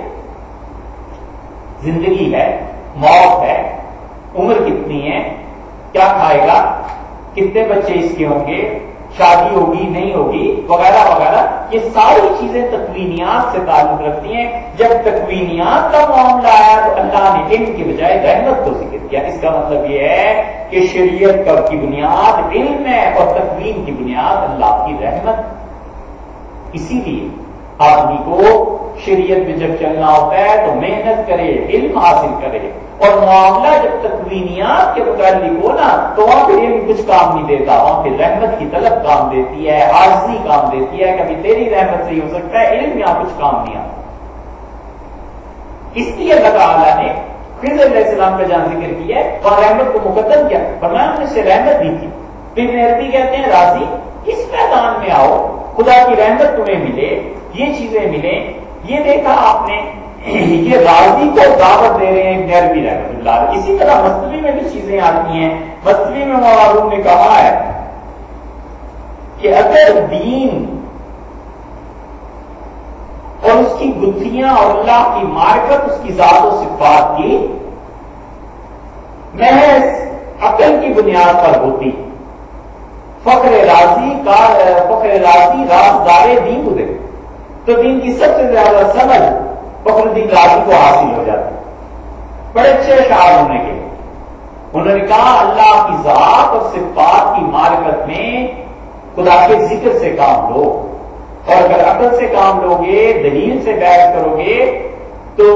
زندگی ہے، موت ہے، عمر کتنی ہے، کیا کھائے گا، کتنے بچے اس کے ہوں گے، شادی ہوگی نہیں ہوگی، وغیرہ وغیرہ، یہ ساری چیزیں تکوینیات سے تعلق رکھتی ہیں۔ جب تکوینیات کا معاملہ آیا تو اللہ نے علم کی بجائے رحمت کو ذکر کیا۔ اس کا مطلب یہ ہے کہ شریعت کی بنیاد علم ہے اور تکوین کی بنیاد اللہ کی رحمت۔ اسی لیے آدمی کو شریعت میں جب چلنا ہوتا ہے تو محنت کرے، علم حاصل کرے، اور معاملہ جب تکوینیات کے متعلق ہو نا تو وہاں پہ علم کچھ کام نہیں دیتا، وہاں پہ رحمت کی طلب کام دیتی ہے، عاجزی کام دیتی ہے، کبھی تیری رحمت سے ہی ہو سکتا ہے، علم یہاں کچھ کام نہیں آتا۔ اس لیے اللہ تعالیٰ نے خضر علیہ السلام کا جہاں ذکر کیا ہے وہاں رحمت کو مقدم کیا، فرمایا ہم نے اسے رحمت دی تھی۔ پھر عربی کہتے ہیں راضی، اس میدان میں آؤ، خدا کی رحمت تمہیں ملے، یہ چیزیں ملیں۔ یہ دیکھا آپ نے، یہ راضی کو دعوت دے رہے ہیں عربی رحمت اللہ علیہ۔ اسی طرح مصنوی میں بھی چیزیں آتی ہیں۔ مصنوی میں معلوم نے کہا ہے کہ اگر دین اور اس کی گتھیاں اور اللہ کی معرفت اس کی ذات و صفات کی محض عقل کی بنیاد پر ہوتی، فخر راضی رازدار دین کو دے تو دین کی سب سے زیادہ سمجھ فخر الدین راضی کو حاصل ہو جاتی۔ بڑے اچھے اشعار ہونے کے انہوں نے کہا اللہ کی ذات اور صفات کی معرفت میں خدا کے ذکر سے کام لو، اور اگر عقل سے کام لوگے، دلیل سے بحث کرو گے تو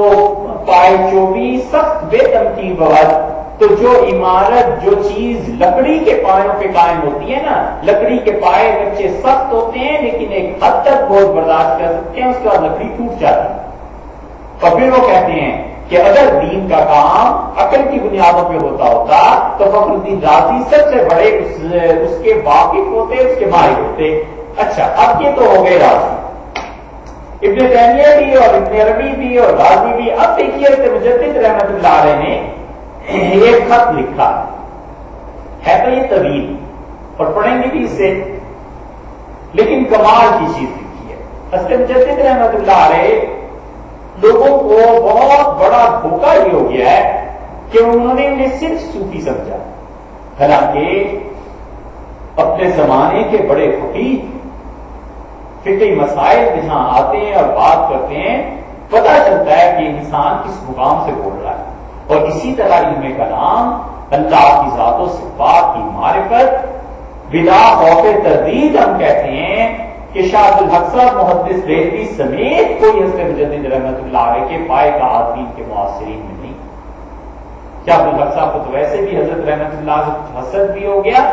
پائے چوبی سخت بے تمکین بوجھ، تو جو عمارت، جو چیز لکڑی کے پایوں پہ قائم ہوتی ہے نا، لکڑی کے پائے بچے سخت ہوتے ہیں لیکن ایک حد تک بہت برداشت کر سکتے ہیں، اس کے بعد لکڑی ٹوٹ جاتی ہے۔ اور پھر وہ کہتے ہیں کہ اگر دین کا کام عقل کی بنیادوں پہ ہوتا تو فخر الدین رازی سب سے بڑے اس کے واقف ہوتے، اس کے ماہر ہوتے۔ اچھا، اب یہ تو ہو گئے رازی، ابن تیمیہ بھی اور ابن عربی بھی اور رازی بھی۔ اب دیکھیے مجدد رحمت اللہ علیہ نے ایک خط لکھا ہے، تو یہ طویل اور پڑھیں گے بھی اسے، لیکن کمال کی چیز لکھی ہے۔ حضرت مجدد رحمت اللہ علیہ لوگوں کو بہت بڑا بڑا دھوکہ یہ ہو گیا ہے کہ انہوں نے انہیں صرف صوفی سمجھا، حالانکہ اپنے زمانے کے بڑے فقیہ فقہی مسائل جہاں آتے ہیں اور بات کرتے ہیں، پتہ چلتا ہے کہ انسان کس مقام سے بول رہا ہے۔ اور اسی طرح علم کلام، اللہ کی ذات و صفات کی معرفت بلا خوف تردید ہم کہتے ہیں کہ شاہ عبد الحق صاحب محدث دہلوی سمیت کوئی حضرت مجدد رحمۃ اللہ علیہ کے پائے کا آدمی کے معاصرین میں نہیں۔ شاہ عبد الحق صاحب کو تو ویسے بھی حضرت رحمۃ اللہ سے حسد بھی ہو گیا،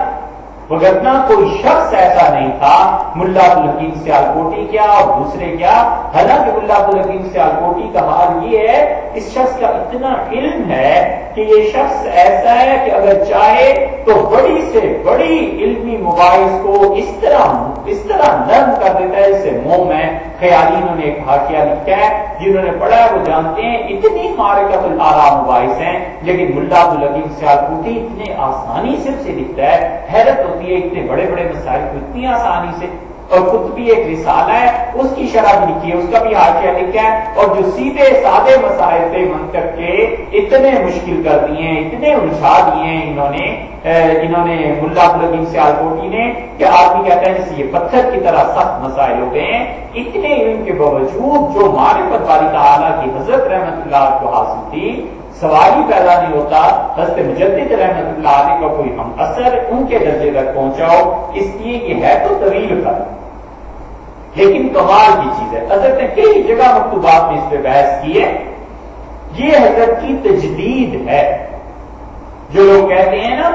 وگرنہ کوئی شخص ایسا نہیں تھا، ملا عبدالحکیم سیالکوٹی کیا اور دوسرے کیا، حالانکہ ملا عبدالحکیم سیالکوٹی کا حال یہ ہے اس شخص کا اتنا علم ہے کہ یہ شخص ایسا ہے کہ اگر چاہے تو بڑی سے بڑی علمی مباحث کو اس طرح نرم کر دیتا ہے جسے منہ میں خیالی۔ انہوں نے ایک حاشیہ لکھا ہے، جنہوں نے پڑھا ہے وہ جانتے ہیں اتنی معرکۃ الآراء مباحث ہیں، لیکن ملا عبدالحکیم سیالکوٹی اتنے آسانی سے لکھتا ہے، حیرت ہوتی ہے اتنے بڑے بڑے مسائل کو اتنی آسانی سے۔ اور قطبی ایک رسالہ ہے، اس کی شرح بھی لکھی ہے، اس کا بھی حاشیہ لکھا ہے، اور جو سیدھے سادے مسائل پہ منطق کے اتنے مشکل کر دیے ہیں، اتنے الجھا دیے ہیں انہوں نے ملا عبدالحکیم سیالکوٹی نے، کہ آدمی کہتا ہے جیسے یہ پتھر کی طرح سخت مسائل ہو گئے ہیں۔ اتنے علم کے باوجود جو معرفت باری تعالیٰ کی حضرت رحمت اللہ کو حاصل تھی، سوال ہی پیدا نہیں ہوتا حضرت مجدد رحمت اللہ علیہ کا کوئی ہم اثر ان کے درجے تک پہنچاؤ۔ اس لیے یہ ہے تو طویل کر، لیکن کمال کی چیز ہے۔ حضرت نے کئی جگہ مکتوبات میں اس پہ بحث کی ہے۔ یہ حضرت کی تجدید ہے۔ جو لوگ کہتے ہیں نا،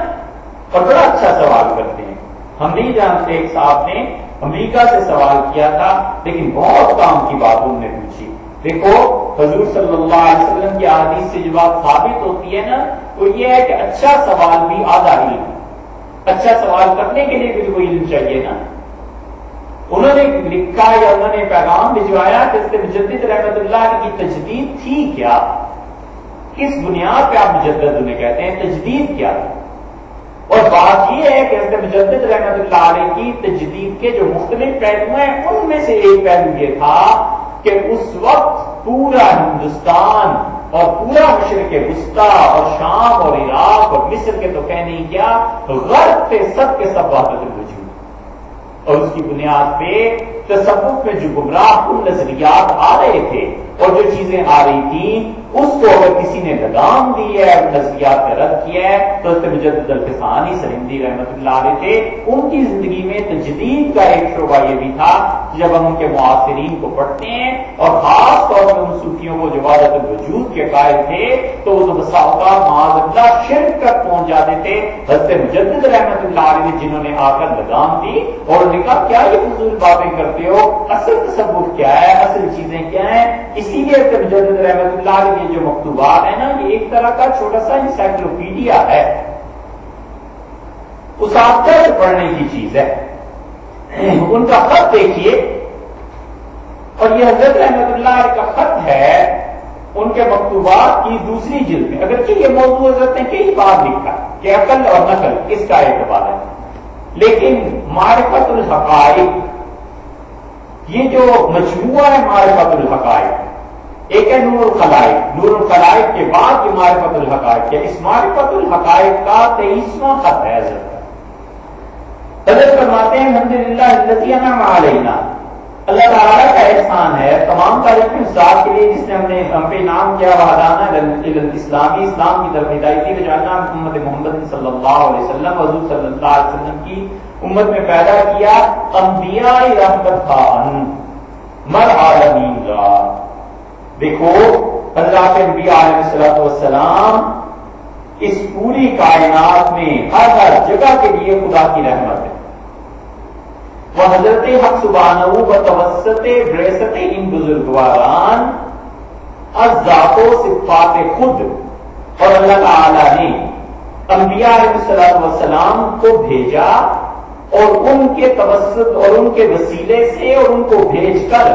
اور بڑا اچھا سوال کرتے ہیں، ہم نہیں جانتے، ایک صاحب نے امریکہ سے سوال کیا تھا لیکن بہت کام کی بات انہوں نے پوچھی۔ دیکھو حضور صلی اللہ علیہ وسلم کی احادیث سے جو بات ثابت ہوتی ہے نا، وہ یہ ہے کہ اچھا سوال بھی آدھا علم ہے۔ اچھا سوال کرنے کے لیے بھی کوئی علم چاہیے نا۔ انہوں نے لکھا یا انہوں نے پیغام بھجوایا کہ حضرت مجدد رحمت اللہ کی تجدید تھی کیا، کس بنیاد پہ آپ مجدد انہیں کہتے ہیں، تجدید کیا تھی؟ اور بات یہ ہے کہ حضرت مجدد رحمت اللہ علیہ کی تجدید کے جو مختلف پہلو ہیں، ان میں سے ایک پہلو یہ تھا کہ اس وقت پورا ہندوستان اور پورا مشرق وسطیٰ اور شام اور عراق اور مصر کے تو کہنے ہی کیا، غرب پہ سب کے سب وحدت الوجود، اور اس کی بنیاد پہ تصوف میں جو گمراہ کن نظریات آ رہے تھے اور جو چیزیں آ رہی تھیں، اس کو اگر کسی نے لگام دی ہے اور نظریات کا رد کیا ہے تو حضرت مجدد الفسانی سرہندی رحمت اللہ علیہ تھے۔ ان کی زندگی میں تجدید کا ایک شعبہ یہ بھی تھا، جب ہم ان کے معاصرین کو پڑھتے ہیں اور خاص طور پر ان صوفیوں کو جو وحدت الوجود کے قائل تھے، تو وہ بسا اوقات معاذ اللہ شرک تک پہنچ جاتے تھے۔ حضرت مجدد رحمت اللہ علیہ جنہوں نے آ کر لگام دی اور انہوں نے کہا کیا یہ فضول باتیں کرتے ہو، اصل تصوف کیا ہے، اصل چیزیں کیا ہیں۔ اسی لیے حضرت مجدد رحمت اللہ علیہ جو مکتوبات ہے نا، یہ ایک طرح کا چھوٹا سا انسائکلوپیڈیا ہے، اساتذہ سے پڑھنے کی چیز ہے۔ ان کا خط دیکھیے، اور یہ حضرت رحمت اللہ علیہ کا خط ہے ان کے مکتوبات کی دوسری جلد میں۔ اگرچہ یہ موضوع حضرت نے کئی بار لکھا کہ عقل اور نقل کس کا اعتبار ہے، لیکن معرفت الحقائق، یہ جو مجموعہ ہے معرفت الحقائق، ایک ہے نور الخلائق، نور الخلائق کے بعد یہ معرفت الحقائق ہے۔ اس معرفت الحقائق کا 23واں خط ہے حضرت فرماتے ہیں الحمدللہ الذی انعم علینا، اللہ تعالیٰ کا احسان ہے تمام تعریف ذات کے لیے جس نے ہم پہ نام کیا وحدانہ اسلامی، اسلام کی طرف ہدایتی وجعلنا محمد محمد صلی اللہ علیہ وسلم، حضور صلی اللہ علیہ وسلم کی امت میں پیدا کیا، انبیاء رحمت خان مر عالمین را۔ دیکھو حضرات انبیاء علیہ السلام اس پوری کائنات میں ہر جگہ کے لیے خدا کی رحمت ہے۔ وہ حضرت حق سبحانہ بتوسط برست ان بزرگواران از ذات و صفات خود، اور اللہ تعالی نے انبیاء علیہ السلام کو بھیجا اور ان کے توسط اور ان کے وسیلے سے اور ان کو بھیج کر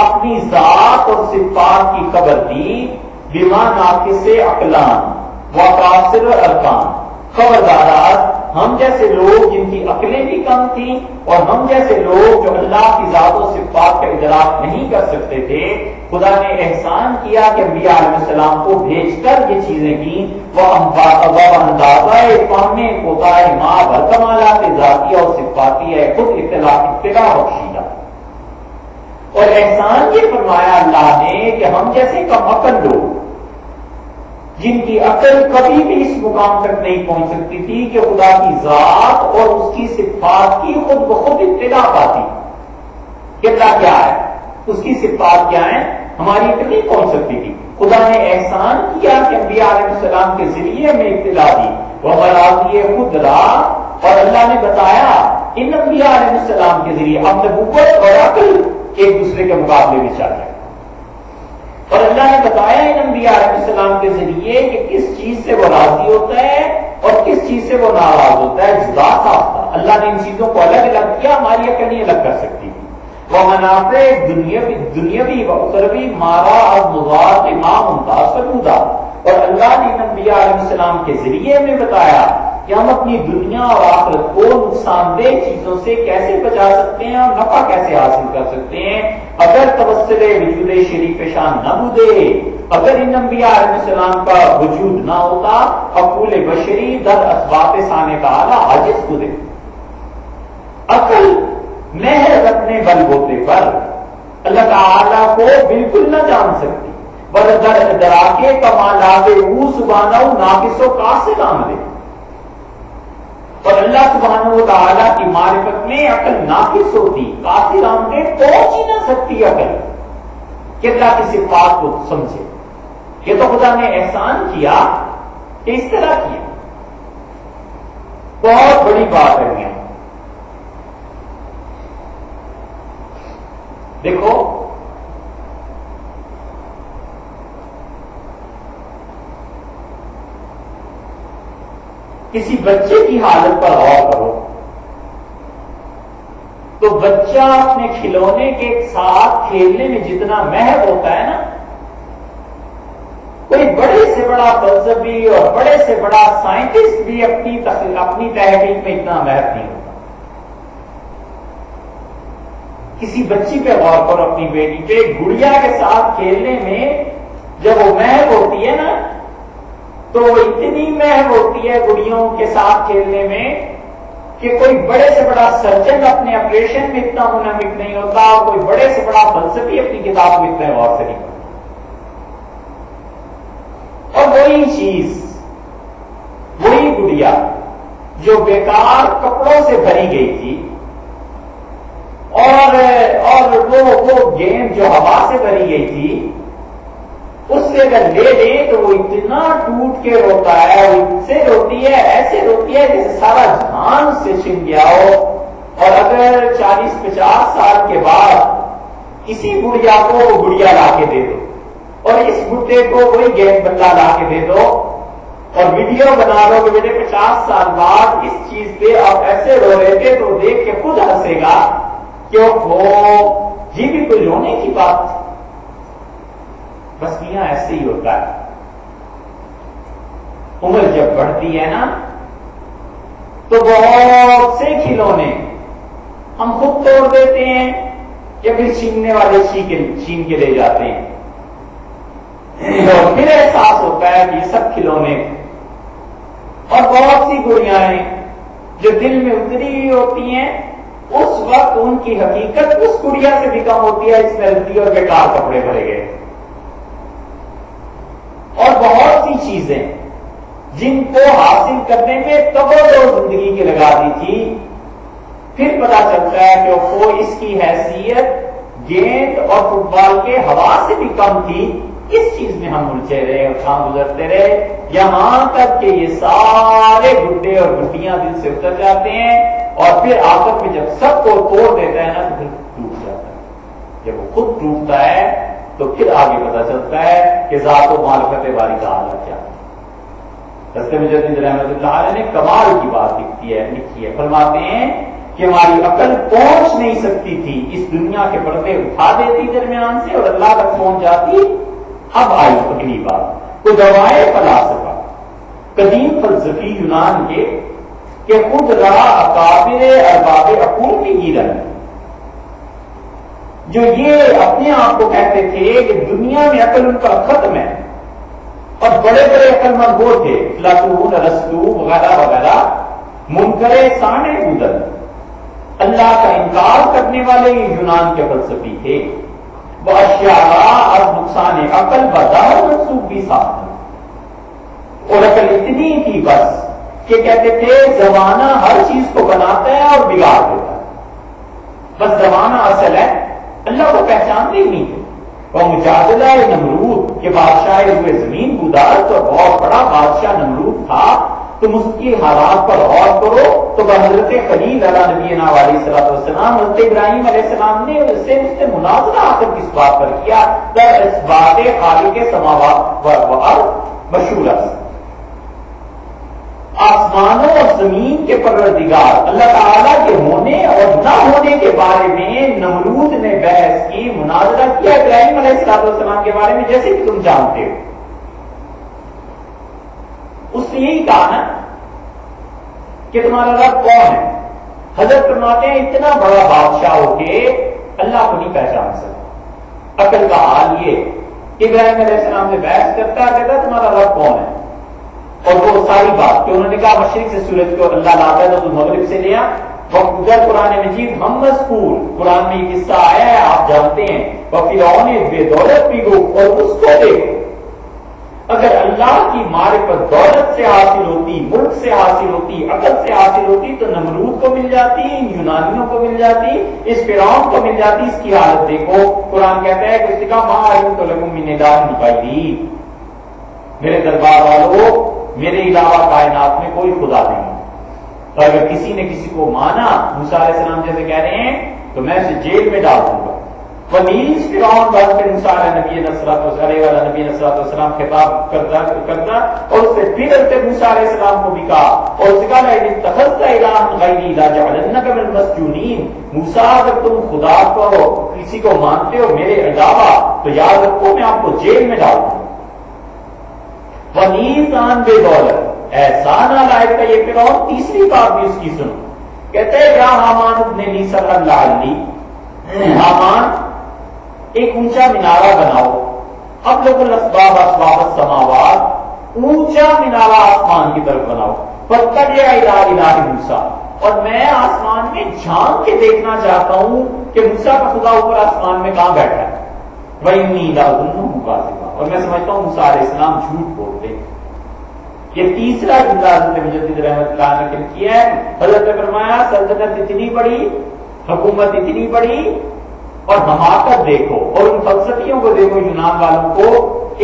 اپنی ذات اور صفات کی خبر دی، بما ناقص عقلان و قاصر ارکان، خبردارات ہم جیسے لوگ جن کی عقلیں بھی کم تھیں اور ہم جیسے لوگ جو اللہ کی ذات و صفات کا ادراک نہیں کر سکتے تھے، خدا نے احسان کیا کہ انبیاء علیہ السلام کو بھیج کر یہ چیزیں کی. وہ اندازہ فہم کوتا ماں برکمالات ذاتی اور صفاتی ہے خود اطلاع بخشیدہ. اور احسان یہ فرمایا اللہ نے کہ ہم جیسے کم عقل لوگ جن کی عقل کبھی بھی اس مقام تک نہیں پہنچ سکتی تھی کہ خدا کی ذات اور اس کی صفات کی خود بخود اطلاع پاتی کہ اللہ کیا ہے، اس کی صفات کیا ہیں، ہماری عقل نہیں پہنچ سکتی تھی. خدا نے احسان کیا کہ انبیاء علیہ السلام کے ذریعے میں اطلاع دی. وہ مراضی خود رہا اور اللہ نے بتایا ان انبیاء علیہ السلام کے ذریعے اب نبوت اور عقل ایک دوسرے کے مقابلے میں چل رہے. اور اللہ نے بتایا ان انبیاء علیہ السلام کے ذریعے کہ کس چیز سے وہ راضی ہوتا ہے اور کس چیز سے وہ ناراض ہوتا ہے، جدا ساختہ. اللہ نے ان چیزوں کو الگ الگ کیا، ہماری عقل نہیں الگ کر سکتی تھی. وہ منافع دنیاوی و اخروی مارا اور مضاد امام ممتاز فرمودہ. اور اللہ نے ان انبیاء علیہ السلام کے ذریعے میں بتایا کہ ہم اپنی دنیا اور آخرت کو نقصان دہ چیزوں سے کیسے بچا سکتے ہیں اور نفع کیسے حاصل کر سکتے ہیں اگر توسل وجود شریف شان نہ بودے. اگر ان انبیاء علیہ السلام کا وجود نہ ہوتا عقول بشری در اسباب ثانیہ تعالی عاجز بودے. عقل مہر اپنے بل بوتے پر اللہ تعالیٰ کو بالکل نہ جان سکتی. بل در ادراکے کمالات او سبحانہ ناقص و قاصر آمدے. اور اللہ سبحانہ و تعالیٰ کی معرفت میں عقل ناقص ہوتی، قاصر آمدے، پہنچ ہی نہ سکتی عقل کہ اللہ کی صفات کو سمجھے. یہ تو خدا نے احسان کیا کہ اس طرح کیا. بہت بڑی بات ہے. دیکھو کسی بچے کی حالت پر غور کرو تو بچہ اپنے کھلونے کے ساتھ کھیلنے میں جتنا محب ہوتا ہے نا، کوئی بڑے سے بڑا فلسفی اور بڑے سے بڑا سائنٹسٹ بھی اپنی تحقیق میں اتنا محب نہیں ہوتا. کسی بچی پہ غور کرو، اپنی بیٹی پہ، گڑیا کے ساتھ کھیلنے میں جب وہ محب ہوتی ہے نا تو وہ اتنی محب ہوتی ہے گڑیوں کے ساتھ کھیلنے میں کہ کوئی بڑے سے بڑا سرجن اپنے آپریشن میں اتنا منہمک نہیں ہوتا، اور کوئی بڑے سے بڑا فلسفی اپنی کتاب میں اتنا غور سے نہیں کرتا. اور وہی چیز، وہی گڑیا جو بیکار کپڑوں سے بھری گئی تھی اور وہ گیند جو ہوا سے بھری گئی تھی، اس سے اگر لے لیں تو وہ اتنا ٹوٹ کے روتا ہے، وہ اس سے روتی ہے، ایسے روتی ہے جیسے سارا جہان اس سے چھن گیا ہو. اور اگر 40-50 سال کے بعد اسی گڑیا کو وہ گڑیا لا کے دے دو اور اس بڈھے کو وہی گیند بلا لا کے دے دو اور ویڈیو بنا لو کہ بیٹے 50 سال بعد اس چیز پہ آپ ایسے رو رہے تھے، تو دیکھ کے خود ہنسے گا کہ یہ بھی کوئی رونے کی بات. بس میاں ایسے ہی ہوتا ہے. عمر جب بڑھتی ہے نا تو بہت سے کھلونے ہم خود توڑ دیتے ہیں یا پھر چھیننے والے چھین کے لے جاتے ہیں، اور پھر احساس ہوتا ہے کہ یہ سب کھلونے. اور بہت سی گڑیاں ہیں جو دل میں اتری ہوتی ہیں، اس وقت ان کی حقیقت اس گڑیا سے بھی کم ہوتی ہے اس میں رتی اور بیکار کپڑے بھرے گئے. اور بہت سی چیزیں جن کو حاصل کرنے میں توجہ زندگی کی لگا دی تھی، پھر پتا چلتا ہے کہ وہ اس کی حیثیت گیند اور فٹ بال کے ہوا سے بھی کم تھی. اس چیز میں ہم الجھے رہے اور کام گزرتے رہے یہاں تک کہ یہ سارے بڈھے اور بڈھیاں دل سے اتر جاتے ہیں، اور پھر آخر میں جب سب کو توڑ دیتا ہے نا تو پھر ٹوٹ جاتا ہے. جب وہ خود ٹوٹتا ہے تو پھر آگے پتا چلتا ہے کہ ذات و معرفت باری کا حالت کیا. رستے میں جدید رحمت اللہ علیہ نے کمال کی بات لکھی ہے. فرماتے ہیں کہ ہماری عقل پہنچ نہیں سکتی تھی، اس دنیا کے پردے اٹھا دیتی درمیان سے اور اللہ تک پہنچ جاتی. اب آئی اگلی بات، تو دوائے فلاسفہ، قدیم فلسفی یونان کے کہ خود رہا اکابر ارباب عقول کی گیرن، جو یہ اپنے آپ کو کہتے تھے کہ دنیا میں عقل ان کا ختم ہے، اور بڑے بڑے عقل مند وہ تھے افلاطون، ارسطو وغیرہ وغیرہ، منکر سانے ادل، اللہ کا انکار کرنے والے یہ یونان کے فلسفی تھے۔ وہ اشیاء از نقصان عقل بدار منسوخ بھی ساتھ، اور عقل اتنی تھی بس کہ کہتے تھے زمانہ ہر چیز کو بناتا ہے اور بگاڑ دیتا ہے، بس زمانہ اصل ہے، اللہ کو پہچانتے ہی نہیں تھے۔ اور مجادلہ نمرود کے بادشاہ ہوئے زمین گودار، تو بہت بڑا بادشاہ نمرود تھا، تم اس کی حالات پر غور کرو تو حضرت خلیل علیہ نبینا علیہ الصلوۃ والسلام، حضرت ابراہیم علیہ السلام نے اس سے مناظرہ آخر کس بات پر کیا؟ در اس بات خالق سماوات والارض مشہور، آسمانوں اور زمین کے پروردگار اللہ تعالیٰ کے ہونے اور نہ ہونے کے بارے میں نمرود نے بحث کی، مناظرہ کیا ابراہیم علیہ السلام کے بارے میں، جیسے کہ تم جانتے ہو۔ اس نے یہی کہا نا کہ تمہارا رب کون ہے؟ حضرت فرماتے ہیں اتنا بڑا بادشاہ ہو کے اللہ کو نہیں پہچان سکتا۔ عقل کا حال یہ کہ ابراہیم علیہ السلام سے بحث کرتا ہے، کہتا تمہارا رب کون ہے؟ اور وہ ساری بات کہ انہوں نے کہا مشرق سے سورج کو اللہ لاتا ہے تو مغرب سے لیا، وقت قرآن مجید ہم مذکور، قرآن میں یہ قصہ آیا ہے آپ جانتے ہیں، فرعون بے دولت بھی گو، اور اس کو دیکھو، اگر اللہ کی معرفت دولت سے حاصل ہوتی، ملک سے حاصل ہوتی، عقل سے حاصل ہوتی تو نمرود کو مل جاتی، یونانیوں کو مل جاتی، اس فرعون کو مل جاتی۔ اس کی حالت دیکھو، قرآن کہتا ہے کہ اس نے کہا ما علمت لکم من الہ غیری، میرے دربار والوں میرے علاوہ کائنات میں کوئی خدا نہیں، اور اگر کسی نے کسی کو مانا موسیٰ علیہ السلام جیسے کہہ رہے ہیں تو میں اسے جیل میں ڈال دوں گا۔ ونیز فرعون بعد پھر موسیٰ علیہ نبی صلی السلام خطاب کرتا اور اس سے پھر حضرت موسیٰ علیہ السلام کو بھی کہا، اور اس نے کہا لئن اتخذت الہا غیری لجعلنک من المسجونین، موسیٰ اگر تم خدا کو کسی کو مانتے ہو میرے علاوہ تو یاد رکھو میں آپ کو جیل میں ڈال دوں۔ ونیزان بے دولت، احسان لائق کا یہ فرعون، تیسری بات بھی اس کی سنو، کہتے ہیں یا حامان ابن لی صرحا لعلی، حامان ایک اونچا مینارہ بناؤ، ابلغ الاسباب اسباب السماوات، اونچا مینارہ آسمان کی طرف بناؤ، فاتبع الی الہ موسیٰ، اور میں آسمان میں جھانک کے دیکھنا چاہتا ہوں کہ موسیٰ کا خدا اوپر آسمان میں کہاں بیٹھا ہے، وَإِنِّي لَأَظُنُّهُ كَاذِبًا، اور میں سمجھتا ہوں موسیٰ علیہ السلام جھوٹ بولتے۔ یہ تیسرا جملہ حضرت مجدد رحمۃ اللہ علیہ نے کیا ہے۔ حضرت نے فرمایا سلطنت اتنی بڑی، حکومت اتنی بڑی، اور حماقت دیکھو، اور ان فلسفیوں کو دیکھو، یونان والوں کو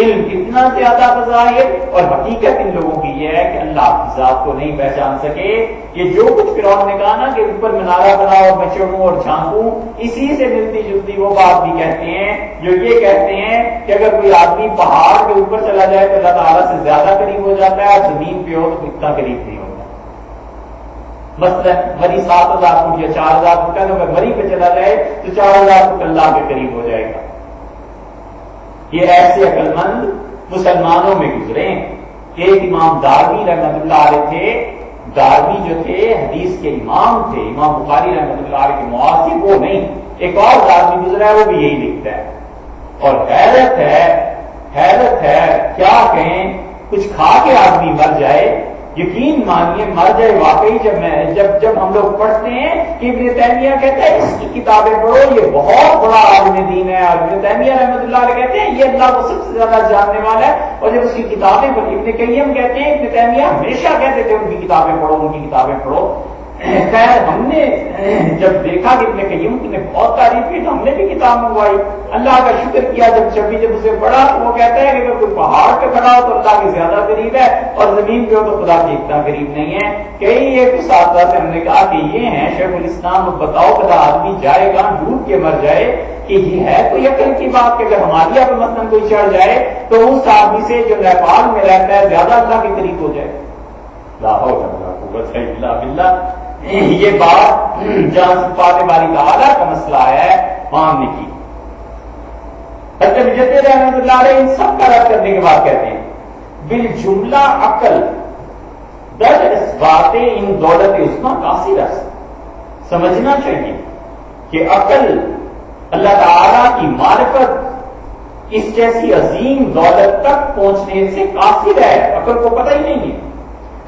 علم کتنا زیادہ بظاہر، اور حقیقت ان لوگوں کی یہ ہے کہ اللہ کی ذات کو نہیں پہچان سکے۔ یہ جو کچھ فرعون نے کہا نا کہ اوپر منارہ بناؤ اور میں چڑھوں اور جھانکوں، اسی سے ملتی جلتی وہ بات بھی کہتے ہیں جو یہ کہتے ہیں کہ اگر کوئی آدمی پہاڑ کے اوپر چلا جائے تو اللہ تعالیٰ سے زیادہ قریب ہو جاتا ہے، اور زمین پہ ہو تو اتنا قریب نہیں ہوتا۔ مثلا مری 7,000 فٹ یا 4,000 فٹ ہے، تو اگر مری پہ چلا جائے تو 4,000 فٹ اللہ کے قریب ہو جائے گا۔ یہ ایسے عقل مند مسلمانوں میں گزرے ہیں۔ ایک امام داروی رحمۃ اللہ علیہ تھے، داروی جو تھے حدیث کے امام تھے، امام بخاری رحمۃ اللہ علیہ کے معاصر وہ نہیں، ایک اور داروی گزرا ہے وہ بھی یہی لکھتا ہے، اور حیرت ہے کیا کہیں، کچھ کھا کے آدمی مر جائے، یقین مانیے مر جائے واقعی۔ جب ہم لوگ پڑھتے ہیں کہ ابن تیمیہ کہتا ہے اس کی کتابیں پڑھو، یہ بہت بڑا عالم دین ہے، اور ابن تیمیہ رحمۃ اللہ علیہ کہتے ہیں یہ اللہ کو سب سے زیادہ جاننے والا ہے، اور جب اس کی کتابیں پڑھی، ابن قیم کہتے ہیں ابن تیمیہ ہمیشہ کہتے تھے ان کی کتابیں پڑھو۔ خیر ہم نے جب دیکھا کہ ابن قیم نے بہت تعریف کی تو ہم نے بھی کتاب منگوائی، اللہ کا شکر کیا۔ جب اسے پڑھا تو وہ کہتا ہے کہ اگر کوئی پہاڑ پہ کھڑا ہو تو اللہ کے زیادہ قریب ہے، اور زمین پہ ہو تو خدا کے اتنا قریب نہیں ہے۔ کئی ایک اساتذہ سے ہم نے کہا کہ یہ ہیں شیخ الاسلام، بتاؤ کدا آدمی جائے گا ڈوب کے مر جائے کہ یہ ہے کوئی عقل کی بات کہ اگر ہمارے پر مثلاً کوئی چڑھ جائے تو اس آدمی سے جو نیپال میں رہتا ہے زیادہ اللہ کے قریب ہو جائے۔ لا حول ولا قوت الا باللہ۔ یہ بات جہاں صفات باری تعالیٰ کا مسئلہ آیا ہے وہاں نے کی۔ حضرت مجدد رحمۃ اللہ علیہ ان سب کا رد کرنے کے بعد کہتے ہیں بالجملہ عقل در اثبات ان دولت عظمیٰ قاصر است. سمجھنا چاہیے کہ عقل اللہ تعالی کی معرفت اس جیسی عظیم دولت تک پہنچنے سے قاصر ہے. عقل کو پتہ ہی نہیں ہے.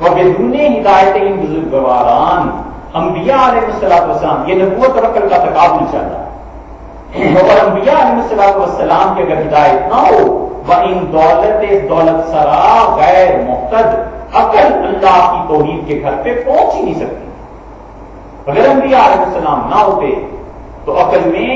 وبدون ہدایت ان بزرگواران انبیاء علیہ السلام، یہ نبوت اور عقل کا تقابل چل رہا ہے. اور انبیاء علیہ السلام کی اگر ہدایت نہ ہو وَإِن دولت سرا غیر محتد، عقل اللہ کی توحید کے گھر پہ پہنچ ہی نہیں سکتی. اگر انبیاء علیہ السلام نہ ہوتے تو عقل میں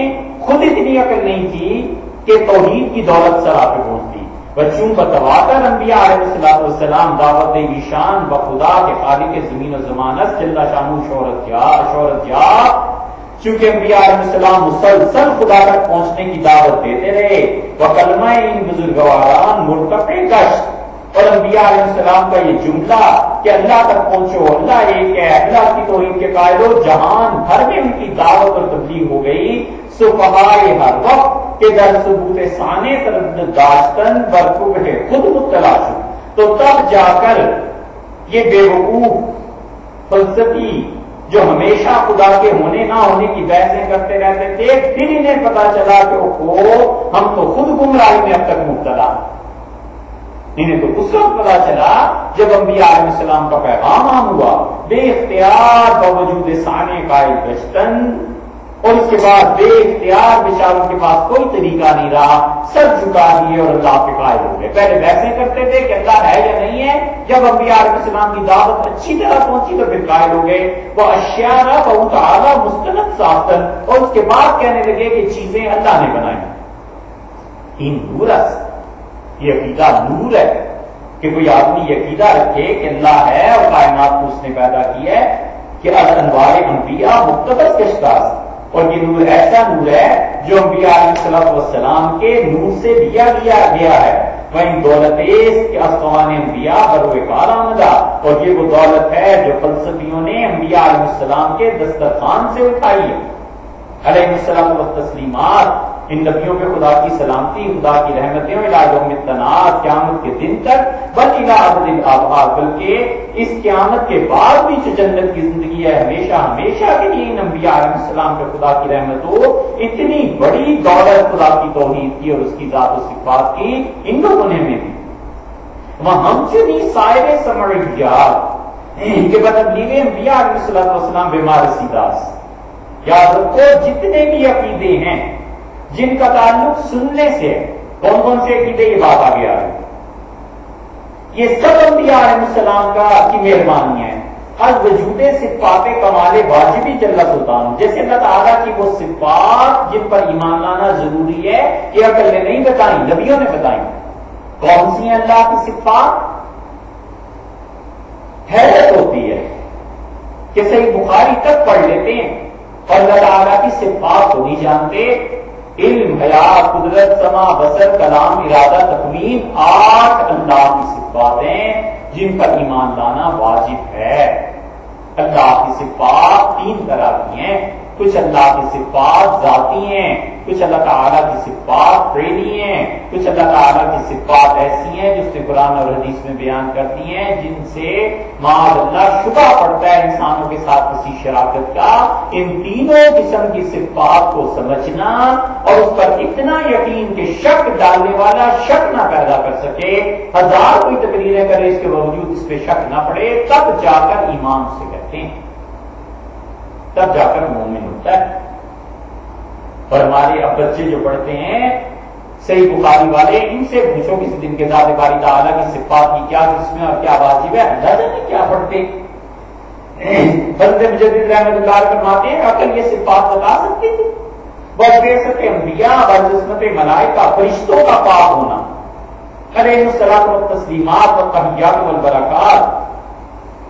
خود اتنی عقل نہیں تھی کہ توحید کی دولت سرا پہ پہنچتی. بچوں بتواتر انبیاء علیہ السلام دعوت ایشان بخدا کے خالق زمین و زمانت جل شانہ شہرت جا، چونکہ انبیاء علیہ السلام مسلسل خدا تک پہنچنے کی دعوت دیتے رہے. وہ کلمہ ان بزرگواران مرتفع گشت، اور انبیاء علیہ السلام کا یہ جملہ کہ اللہ تک پہنچو، اللہ ایک ہے، اللہ کی توحید کے قائل ہو، جہان بھر میں ان کی دعوت اور تبلیغ ہو گئی. صفحائے ہر وقت کہ در ثبوت سانے تردد داشتن برکوب ہے خود مطلع شد. تو تب جا کر یہ بے وقوف فلسفی جو ہمیشہ خدا کے ہونے نہ ہونے کی بحثیں کرتے رہتے تھے، پھر انہیں پتا چلا کہ ہم تو خود گمراہی میں اب تک مبتلا. انہیں تو اس وقت پتا چلا جب انبیاء علیہ السلام کا پیغام عام ہوا، بے اختیار باوجود سانے قائل گشتن، اور اس کے بعد بے اختیار بیچاروں کے پاس کوئی طریقہ نہیں رہا، سر جھکا دیے اور اللہ پہ قائل ہو گئے. پہلے ویسے کرتے تھے کہ اللہ ہے یا نہیں ہے، جب انبیاء علیہ السلام کی دعوت اچھی طرح پہنچی تو پھر قائل ہو گئے. وہ اشیاء بہت اعلیٰ مستند ساختن، اور اس کے بعد کہنے لگے کہ چیزیں اللہ نے بنائی. ان نورس، یہ عقیدہ نور ہے کہ کوئی آدمی یہ عقیدہ رکھے کہ اللہ ہے اور کائنات کو اس نے پیدا کی ہے، کہ انوار انبیاء مقتبس کشتاز. اور یہ نور ایسا نور ہے جو انبیاء علیہ السلام کے نور سے لیا گیا ہے. وہیں دولت کے اسوان انبیاء بروئے کار آمدہ، اور یہ وہ دولت ہے جو فلسفیوں نے انبیاء علیہ السلام کے دسترخوان سے اٹھائی ہے. علیہ السلام و تسلیمات، ان نبیوں پہ خدا کی سلامتی، خدا کی رحمتیں الی یوم التناد، قیامت کے دن تک، بل الی ابد الآباد، بلکہ اس قیامت کے بعد بھی جو جنت کی زندگی ہے ہمیشہ ہمیشہ کے لیے ان انبیاء علیہ السلام پہ خدا کی رحمت ہو. اتنی بڑی دولت خدا کی توحید کی اور اس کی ذات و صفات کی ان لوگوں نے ہمیں دی. وہاں ہم سے نہیں سائر سمعیات کہ بتبلیغ انبیاء علیہ السلام بیمار سیداس. یاد رکھو جتنے بھی عقیدے ہیں جن کا تعلق سننے سے ہے، کون کون سے عقیدے، یہ بات آگے آ رہی ہے، یہ سب انبیاء علیہ السلام کی مہربانی ہے. از وجود صفات کمال واجبی جل سلطان، جیسے اللہ تعالیٰ کی وہ صفات جن پر ایمان لانا ضروری ہے، یہ عقل نے نہیں بتائی، نبیوں نے بتائی. کون سی ہیں اللہ کی صفات؟ حیرت ہوتی ہے کہ صحیح بخاری تک پڑھ لیتے ہیں اور اللہ تعالیٰ کی صفات کو نہیں جانتے. علم، حیات، قدرت، سمع، بصر، کلام، ارادہ، تکوین، 8 اللہ کی صفات ہیں جن پر ایمان لانا واجب ہے. اللہ کی صفات 3 طرح کی ہیں. کچھ اللہ کی صفات ذاتی ہیں، کچھ اللہ تعالیٰ کی صفات فعلی ہیں، کچھ اللہ تعالیٰ کی صفات ایسی ہیں جس نے قرآن اور حدیث میں بیان کرتی ہیں جن سے معاذ اللہ شبہ پڑتا ہے انسانوں کے ساتھ کسی شراکت کا. ان تینوں قسم کی صفات کو سمجھنا اور اس پر اتنا یقین کہ شک ڈالنے والا شک نہ پیدا کر سکے، 1000 کوئی تقریریں کرے اس کے باوجود اس پہ شک نہ پڑے، تب جا کر ایمان سے کہتے ہیں، تب جا کر مومن ہوتا ہے. اور ہمارے اب بچے جو پڑھتے ہیں صحیح بخاری والے، ان سے پوچھو کسی دن کے ذات باری تعالیٰ کی صفات کی کیا قسم ہے اور کیا واجب ہے، اللہ جانے کیا پڑھتے. حضرت مجدد رحمۃ اللہ فرماتے ہیں عقل یہ صفات بتا سکتی تھی. بحثت انبیاء، بحثت ملائکہ، فرشتوں کا پاک ہونا، علیہ الصلاۃ والتسلیمات والتحیات والبرکات،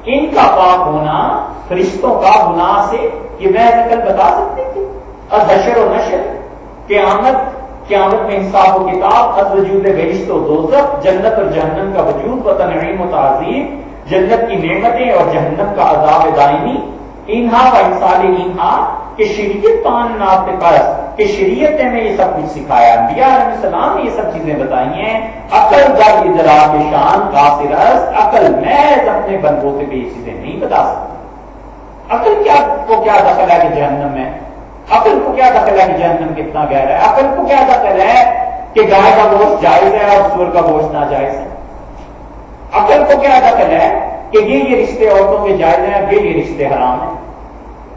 ان کا پاک ہونا، فرشتوں کا گناہ سے، یہ محض عقل بتا سکتی تھی. اور حشر و نشر، قیامت میں حساب و کتاب، از وجود بہشت و دوزخ، جنت اور جہنم کا وجود و تنعیم و تعظیم، جنت کی نعمتیں اور جہنم کا عذاب دائمی، انہا و انسال انہا کہ شریعت پان ناطقس کہ شریعت نے یہ سب کچھ سکھایا، انبیاء علیہ السلام نے یہ سب چیزیں بتائی ہیں. عقل در ادراک شان قاصرس، عقل محض اپنے بندوں سے بھی یہ چیزیں نہیں بتا سکتی. عقل کو کیا دخل ہے کہ جہنم میں، عقل کو کیا دخل ہے کہ جہنم کتنا گہرا ہے، عقل کو کیا دخل ہے کہ گائے کا گوشت جائز ہے اور سور کا گوشت ناجائز ہے. عقل کو کیا دخل ہے کہ یہ رشتے عورتوں کے جائز ہیں، یہ رشتے حرام ہیں.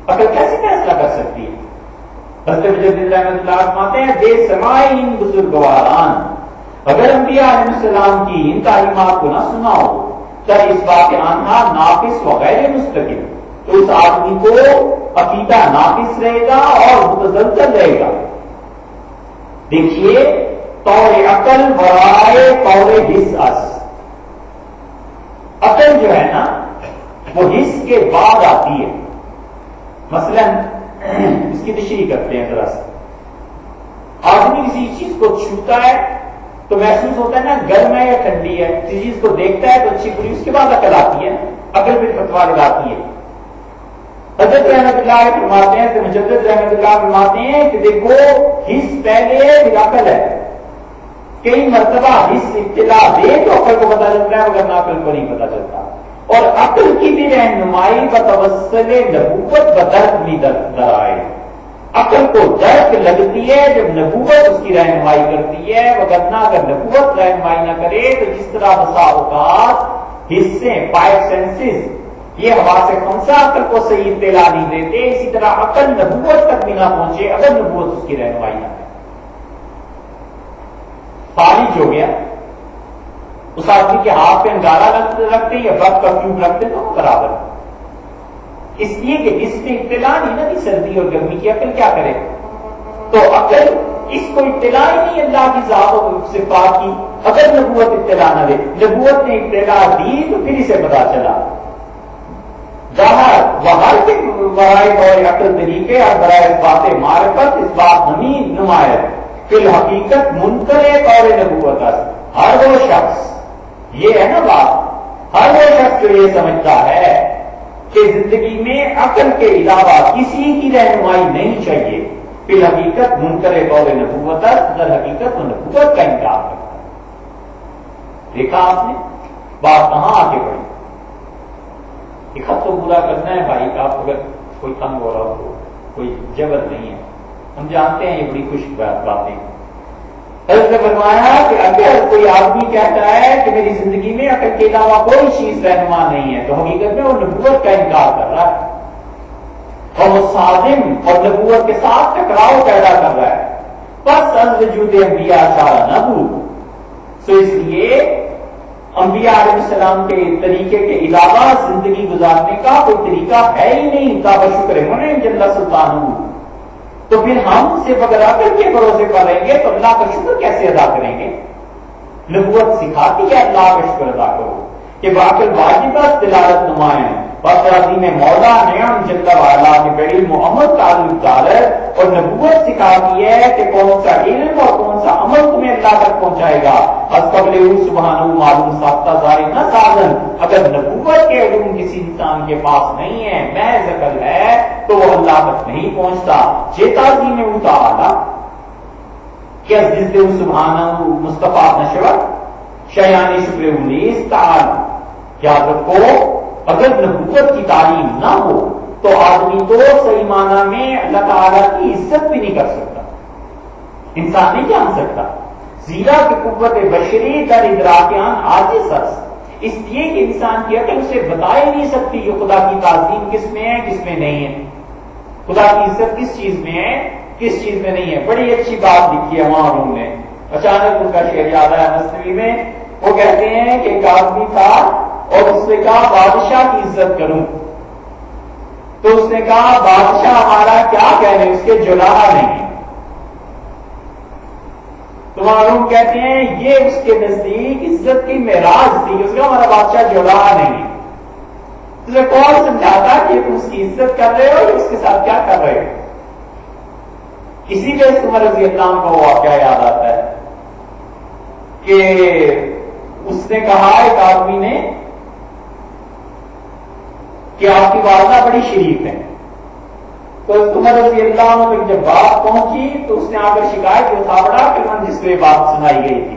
عقل کیسے فیصلہ کر سکتی ہے؟ حضرت مجدد رحمۃ اللہ فرماتے ہیں بے سماعین بزرگواران، اگر انبیاء علیہ السلام کی ان تعلیمات کو نہ سنا ہو تر اس بات آنہا ناقص وغیر مستقل، تو اس آدمی کو عقیدہ ناقص رہے گا اور متزلزل رہے گا. دیکھیے طور عقل برائے طور حس اس، عقل جو ہے نا وہ حس کے بعد آتی ہے. مثلا اس کی تشریح کرتے ہیں ذرا سے. آدمی کسی چیز کو چھوتا ہے تو محسوس ہوتا ہے نا گرم ہے یا ٹھنڈی ہے، کسی چیز کو دیکھتا ہے تو اچھی بری، اس کے بعد عقل آتی ہے، عقل پھر فتوا لگاتی ہے. حضرت رحمۃ اللہ فرماتے ہیں کہ مجدد رحمۃ اللہ فرماتے ہیں کہ دیکھو حس پہلے پھر عقل ہے. کئی مرتبہ حس اطلاع دے تو عقل کو پتا چلتا ہے مگر عقل کو نہیں پتا چلتا. اور عقل کی بھی رہنمائی بتوسل نبوت بدرک بھی درائے، عقل کو درک لگتی ہے جب نبوت اس کی رہنمائی کرتی ہے، وگرنہ اگر نبوت رہنمائی نہ کرے تو جس طرح بسا اوقات حصے فائیو سینسز یہ حواس خمسہ عقل کو صحیح اطلاع نہیں دیتے، اسی طرح عقل نبوت تک بھی نہ پہنچے اگر نبوت اس کی رہنمائی نہ کرے. فالج ہو گیا، اس آدمی کے ہاتھ پہ انگارہ رکھتے یا برف کا کیوب رکھتے تو وہ برابر، اس لیے کہ اس نے اطلاع نہیں نہ دی سردی اور گرمی کی. عقل کیا کرے؟ تو عقل اس کو اطلاع ہی نہیں اللہ کی ذات و صفات کی. اگر نبوت اطلاع نہ دے، نبوت نے اطلاع دی تو پھر اسے پتا چلا. جہاں وہاں کے برائے اور عقل طریقے اور برائے اس بات معرفت اس بات نمی نمایت فی الحقیقت منکر اور نبوت. ہر وہ شخص، یہ ہے نا بات، ہر وہ شخص جو یہ سمجھتا ہے کہ زندگی میں عقل کے علاوہ کسی کی رہنمائی نہیں چاہیے، فی الحقیقت منکر قول نبوت، در حقیقت وہ نبوت کا انکار کرتا ہے. دیکھا آپ نے بات کہاں آگے بڑھی. ایک خط تو پورا کرنا ہے بھائی کا، آپ اگر کوئی تنگ ہو رہا ہو کوئی جبر نہیں ہے، ہم جانتے ہیں یہ بڑی خوش باتیں. حضرت نے فرمایا کہ اگر کوئی آدمی کہتا ہے کہ میری زندگی میں عقل کے علاوہ کوئی چیز رہنما نہیں ہے تو حقیقت میں وہ نبوت کا انکار کر رہا ہے اور وہ صادم اور نبوت کے ساتھ ٹکراؤ پیدا کر رہا ہے. بس از وجود انبیاء اشارہ نہ ہو، سو اس لیے انبیاء علیہ السلام کے طریقے کے علاوہ زندگی گزارنے کا کوئی طریقہ ہے ہی نہیں. کا بشکر ہونے جل سلطان ہوں، تو پھر ہم صرف اگر عقل کے بھروسے پر رہیں گے تو اللہ کا شکر کیسے ادا کریں گے؟ نبوت سکھاتی ہے اللہ کا شکر ادا کرو کہ باقل واجبات دلالت نمائیں میں مولا نعم جل وعلا کے بڑی محمد تعلق دار ہے. اور نبوت سکھاتی ہے کہ کون سا علم اور کون سا عمل تمہیں اللہ تک پہنچائے گا. از قبل سبحانہ معلوم ساختہ ظاہر نہ سازن، اگر نبوت کے علم کسی انسان کے پاس نہیں ہے، محض عقل ہے، تو وہ اللہ تک نہیں پہنچتا. چیتازی میں اتارا کہ جس دن سبحانہ مصطفیٰ نشور شیان شکر انیس تعال. یاد رکھو اگر نبوت کی تعلیم نہ ہو تو آدمی تو صحیح معنی میں اللہ تعالیٰ کی عزت بھی نہیں کر سکتا، انسان نہیں جان سکتا. زیرا کہ قوت بشری در ادراکیان عاجز ہے، اس لیے کہ انسان کی عقل اسے بتا ہی نہیں سکتی کہ خدا کی تعظیم کس میں ہے کس میں نہیں ہے، خدا کی عزت کس چیز میں ہے کس چیز میں نہیں ہے. بڑی اچھی بات لکھی ہے وہاں انہوں نے، اچانک ان کا شعر یاد آیا مثنوی میں. وہ کہتے ہیں کہ ایک آدمی تھا اور اس نے کہا بادشاہ کی عزت کروں، تو اس نے کہا بادشاہ ہمارا کیا کہنے، اس کے جلاہا نہیں. تو معلوم کہتے ہیں یہ اس کے نزدیک عزت کی معراج تھی، اس کا ہمارا بادشاہ جلاہا نہیں. تجھے کون سمجھاتا کہ تم اس کی عزت کر رہے ہو یا اس کے ساتھ کیا کر رہے ہو؟ اسی لیے عمر رضی اللہ عنہ کا واقعہ یاد آتا ہے کہ اس نے کہا ایک آدمی نے کہ آپ کی والدہ بڑی شریف ہے. تو عمر رضی اللہ عنہ تک جب بات پہنچی تو اس نے آ کر شکایت اٹھا پڑا کہ جس کو یہ بات سنائی گئی تھی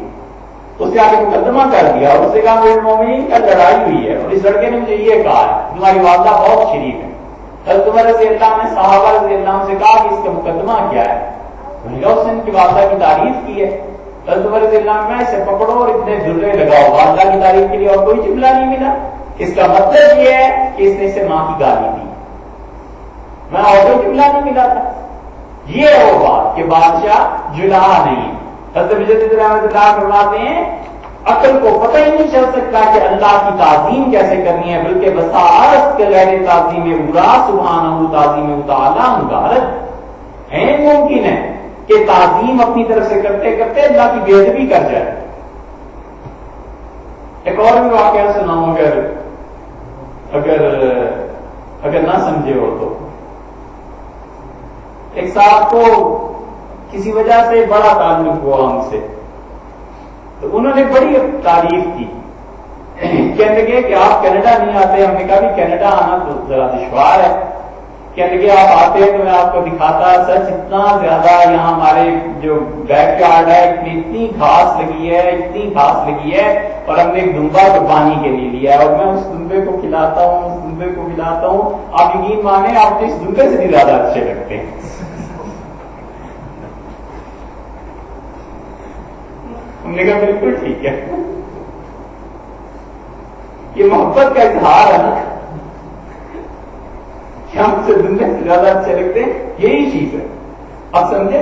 اس نے آ کے مقدمہ کر دیا اور اس نے کہا میرے مومنین کا لڑائی ہوئی ہے اور اس لڑکے نے مجھے یہ کہا ہے تمہاری والدہ بہت شریف ہے. حضرت عمر رضی اللہ نے صحابہ رضی اللہ عنہ سے کہا کہ اس کا مقدمہ کیا ہے؟ اس نے ان کی والدہ کی تعریف کی ہے. حضرت عمر رضی اللہ عنہ اسے پکڑو اور اتنے درے لگاؤ. والدہ کی تعریف کے لیے اور کوئی جملہ نہیں ملا. اس کا مطلب یہ ہے کہ اس نے اسے ماں کی گالی دی. میں اور کوئی جملہ نہیں ملا تھا. یہ ہے وہ بات کہ بادشاہ جلا نہیں. حضرت مجدد رحمۃ اللہ فرماتے ہیں عقل کو پتہ ہی نہیں چل سکتا کہ اللہ کی تعظیم کیسے کرنی ہے بلکہ بسارت کے غیر تعظیم اورا سبحانہ تعظیم تعالیٰ غارت ہے. ممکن ہے کہ تعظیم اپنی طرف سے کرتے کرتے اللہ کی بے ادبی کر جائے. ایک اور بھی واقعہ سناؤں اگر نہ سمجھے ہو تو. ایک صاحب کو کسی وجہ سے بڑا تعلق ہوا ہم سے تو انہوں نے بڑی تعریف کی. کہنے لگے کہ آپ کینیڈا نہیں آتے. ہم نے کہا بھی کینیڈا آنا تو ذرا دشوار ہے. کہنے لگے آپ آتے تو میں آپ کو دکھاتا. سچ اتنا زیادہ یہاں ہمارے جو بیک یارڈ ہے اتنی گھاس لگی ہے اور ہم نے ایک دمبا قربانی کے لیے لیا ہے اور میں اس دمبے کو کھلاتا ہوں. آپ یقین مانیں آپ تو اس دمبے سے بھی زیادہ اچھے لگتے ہیں. ہم نے کہا بالکل ٹھیک ہے. یہ محبت کا اظہار ہے نا کہ ہم سے دنیا سے زیادہ اچھے لگتے ہیں. یہی چیز ہے. آپ سمجھے؟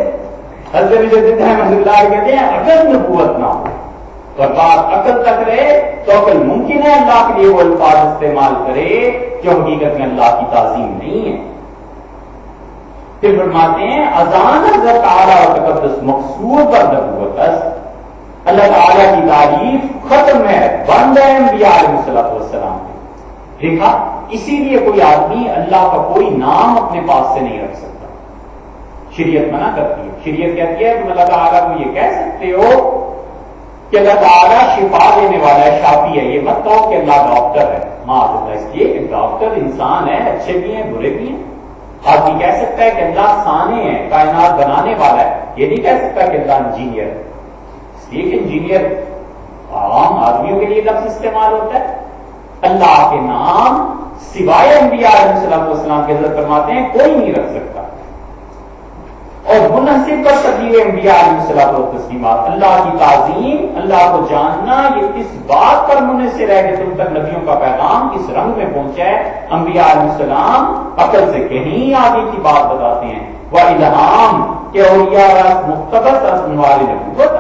حضرت مجدد رحمۃ اللہ کہتے ہیں اگر نبوت نہ ہو اور بات عقل تک رہے تو عقل ممکن ہے اللہ کے لیے وہ الفاظ استعمال کرے جو حقیقت میں اللہ کی تعظیم نہیں ہے. پھر فرماتے ہیں اذان حضرت اعلیٰ و تقدس مقصود پر نبوت اللہ تعالیٰ کی تعریف ختم ہے بند ہے انبیاء علیہ السلام پہ. دیکھا اسی لیے کوئی آدمی اللہ کا کوئی نام اپنے پاس سے نہیں رکھ سکتا. شریعت منع کرتی ہے. شریعت کہتی ہے تم اللہ تعالیٰ کو یہ کہہ سکتے ہو کہ اللہ تعالیٰ شفا دینے والا ہے, شافی ہے. یہ مت کہو کہ اللہ ڈاکٹر ہے. معاذ اللہ اس لیے کہ ڈاکٹر انسان ہے, اچھے بھی ہیں برے بھی ہیں. آدمی کہہ سکتا ہے کہ اللہ صانع ہے, کائنات بنانے والا ہے. یہ نہیں کہہ سکتا کہ اللہ انجینئر ہے. ایک انجینئر عام آدمیوں کے لیے لفظ استعمال ہوتا ہے. اللہ کے نام سوائے انبیاء علیہ السلام کے حضرت فرماتے ہیں کوئی نہیں رکھ سکتا. اور منحصر پر تبلیغ انبیاء علیہ السلام اللہ کی تعظیم اللہ کو جاننا یہ اس بات پر منحصر ہے کہ تم تک نبیوں کا پیغام کس رنگ میں پہنچا ہے. انبیاء علیہ السلام عقل سے کہیں آگے کی بات بتاتے ہیں. وہ الہام کہ اولیاء مقتبس والے نبوت.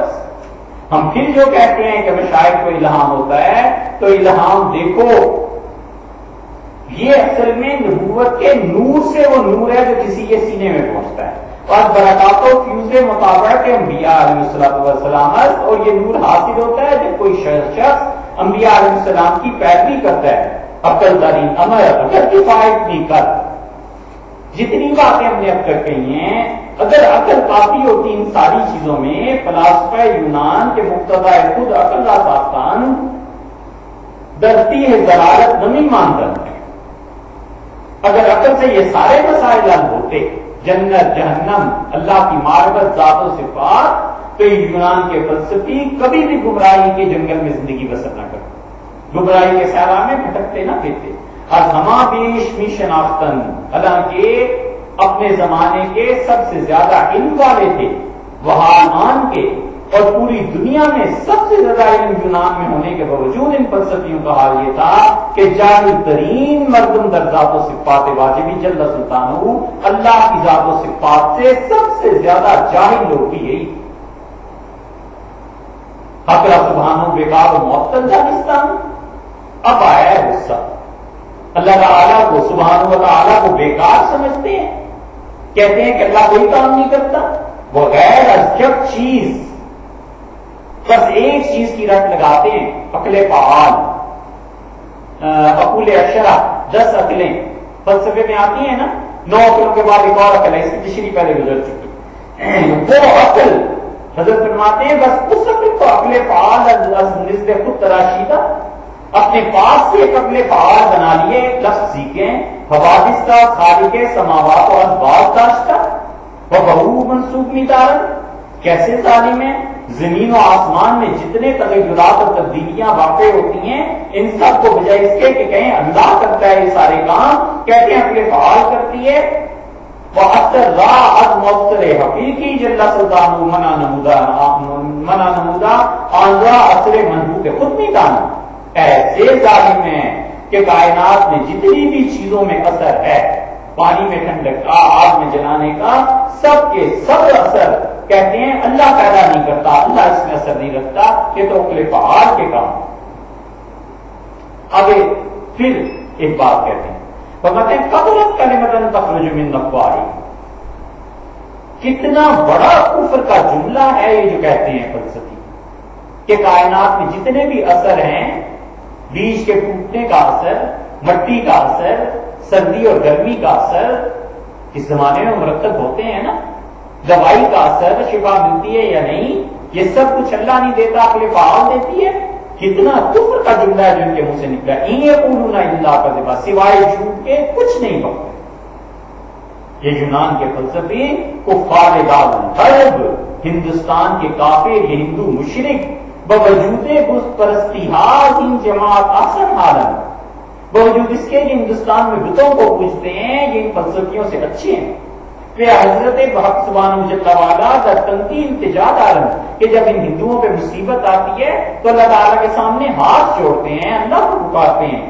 ہم پھر جو کہتے ہیں کہ مشائخ کو الہام ہوتا ہے تو الہام دیکھو یہ اصل میں نبوت کے نور سے وہ نور ہے جو کسی کے سینے میں پہنچتا ہے. اور برکات و فیوز مطابق انبیاء علیہ السلام اور یہ نور حاصل ہوتا ہے جب کوئی شخص انبیاء علیہ السلام کی پیروی کرتا ہے. عقل ترین امر اگر کفایت نہیں کر جتنی باتیں ہم نے اب تک کہی ہیں اگر عقل کافی ہوتی ان ساری چیزوں میں فلاسفہ یونان کے مقتضا خود عقل کا ساختان درتی ہے ضرارت نمی ماندن. اگر عقل سے یہ سارے مسائل حل ہوتے جنت جہنم اللہ کی معرفت ذات و صفات تو یونان کے فلسفی کبھی بھی گمراہی کے جنگل میں زندگی بسر نہ کرتے. گمراہی کے صحرا میں بھٹکتے نہ پھرتے. از ہما بیش می شناختن حالانکہ اپنے زمانے کے سب سے زیادہ علم والے تھے وہاں کے اور پوری دنیا میں سب سے زیادہ علم یونان میں ہونے کے باوجود ان فلسفیوں کا حال یہ تھا کہ جاہل ترین مردم در ذات و صفات واجبی جل سلطانہ اللہ کی ذات و صفات سے سب سے زیادہ جاہل لوگ بھی یہی. حقرا سبحانہ بیکار و معطل دانستان. اب آیا ہے غصہ. اللہ تعالیٰ کو سبحانہ و تعالیٰ کو بیکار سمجھتے ہیں. کہتے ہیں کہ اللہ کوئی کام نہیں کرتا. وہ غیر از جب چیز بس ایک چیز کی رٹ لگاتے ہیں. عقل فعال عقول اشرا 10 عقلیں فلسفے میں آتی ہیں نا. 9 عقلوں کے بعد ایک اور عقل ہے. اس کی تشریح پہلے گزر چکی. وہ عقل حضرت فرماتے ہیں بس اس عقل کو عقل فعال نزد خود تراشیدہ اپنے پاس سے ایک اگلے فعال بنا لیے، ایک لفظ سیکھیں، حوادث کا خالق سماوات و اسباب داشتہ وہ بہو منصوب میدارن، کیسے ظالم ہے؟ زمین و آسمان میں جتنے تغیرات اور تبدیلیاں واقع ہوتی ہیں ان سب کو بجائے اس کے کہ کہیں اللہ کرتا ہے یہ سارے کام، کہتے ہیں اگلے فعال کرتی ہے۔ وہ اثر راہ از مؤثر حقیقی جل سلطان منا نمودہ آنرا اثر منحوق خود میدان، ایسے ظالم ہیں کہ کائنات میں جتنی بھی چیزوں میں اثر ہے، پانی میں ٹھنڈک کا، آگ میں جلانے کا، سب کے سب اثر کہتے ہیں اللہ پیدا نہیں کرتا، اللہ اس میں اثر نہیں رکھتا، یہ تو اگلے فعال کے کام۔ اب پھر ایک بات کہتے ہیں، وہ کہتے ہیں قدرت کلمۃ تخرج من افواہہم، کتنا بڑا کفر کا جملہ ہے یہ جو کہتے ہیں فلسفی کہ کائنات میں جتنے بھی اثر ہیں، بیج کے ٹوٹنے کا اثر، مٹی کا اثر، سردی اور گرمی کا اثر، اس زمانے میں مرتب ہوتے ہیں نا، دوائی کا اثر، شفا ملتی ہے یا نہیں، یہ سب کچھ اللہ نہیں دیتا، اگلے فعال دیتی ہے۔ کتنا کفر کا جملہ ہے جو ان کے منہ سے نکلا، ان یقولون الا کذبا، سوائے جھوٹ کے کچھ نہیں بکتے۔ یہ یونان کے فلسفی کفار دار الغرب، ہندوستان کے کافر، یہ ہندو مشرک باوجود بت پرستی ان جماعت آسن حالن، باوجود اس کے کہ ہندوستان میں بتوں کو پوجتے ہیں، یہ ان فلسفیوں سے اچھے ہیں۔ پھر حضرت حق سبحانہ جل وعلا کا تنقید التجا دارن کہ جب ان ہندوؤں پہ مصیبت آتی ہے تو اللہ تعالیٰ کے سامنے ہاتھ جوڑتے ہیں، اللہ کو پکارتے ہیں۔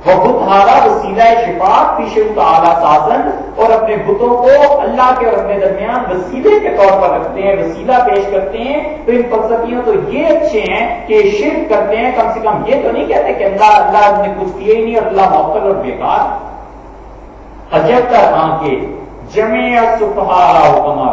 وہ بت ہارا وسیلہ شفاعت پیش تعالیٰ سازن، اور اپنے بتوں کو اللہ کے اور اپنے درمیان وسیلے کے طور پر رکھتے ہیں، وسیلہ پیش کرتے ہیں۔ تو ان فلسفیوں تو یہ اچھے ہیں کہ شرک کرتے ہیں، کم سے کم یہ تو نہیں کہتے کہ اللہ نے کچھ کیے ہی نہیں اور اللہ معطل اور بیکار۔ عجب طرح کے جمع السفہاء حکما،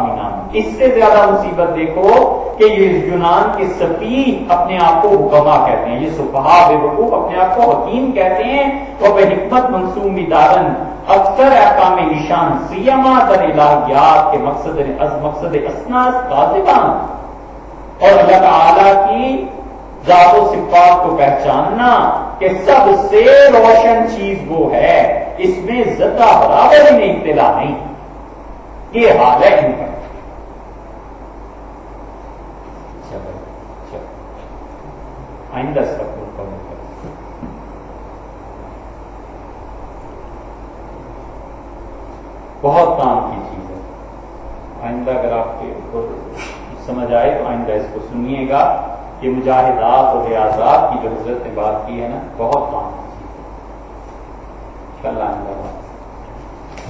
اس سے زیادہ مصیبت دیکھو کہ یہ یونان کے سفیہ اپنے آپ کو حکما کہتے ہیں، یہ سفہاء بے وقوف اپنے آپ کو حکیم کہتے ہیں، اور بے حکمت منصوب دارن اکثر احکام نشان سیما در الہیات کے مقصد اسناس کاذبان، اور اللہ تعالیٰ کی ذات و صفات کو پہچاننا کہ سب سے روشن چیز وہ ہے، اس میں ذرہ برابر میں اطلاع نہیں، یہ حال ہے ان کا۔ آئندہ سب مکمل کر، بہت کام کی چیز ہے۔ آئندہ اگر آپ کے سمجھ آئے تو آئندہ اس کو سنیے گا کہ مجاہدات اور ریاضات کی جو حضرت نے بات کی ہے نا، بہت کام کی چیز ہے۔ انشاءاللہ آئندہ بات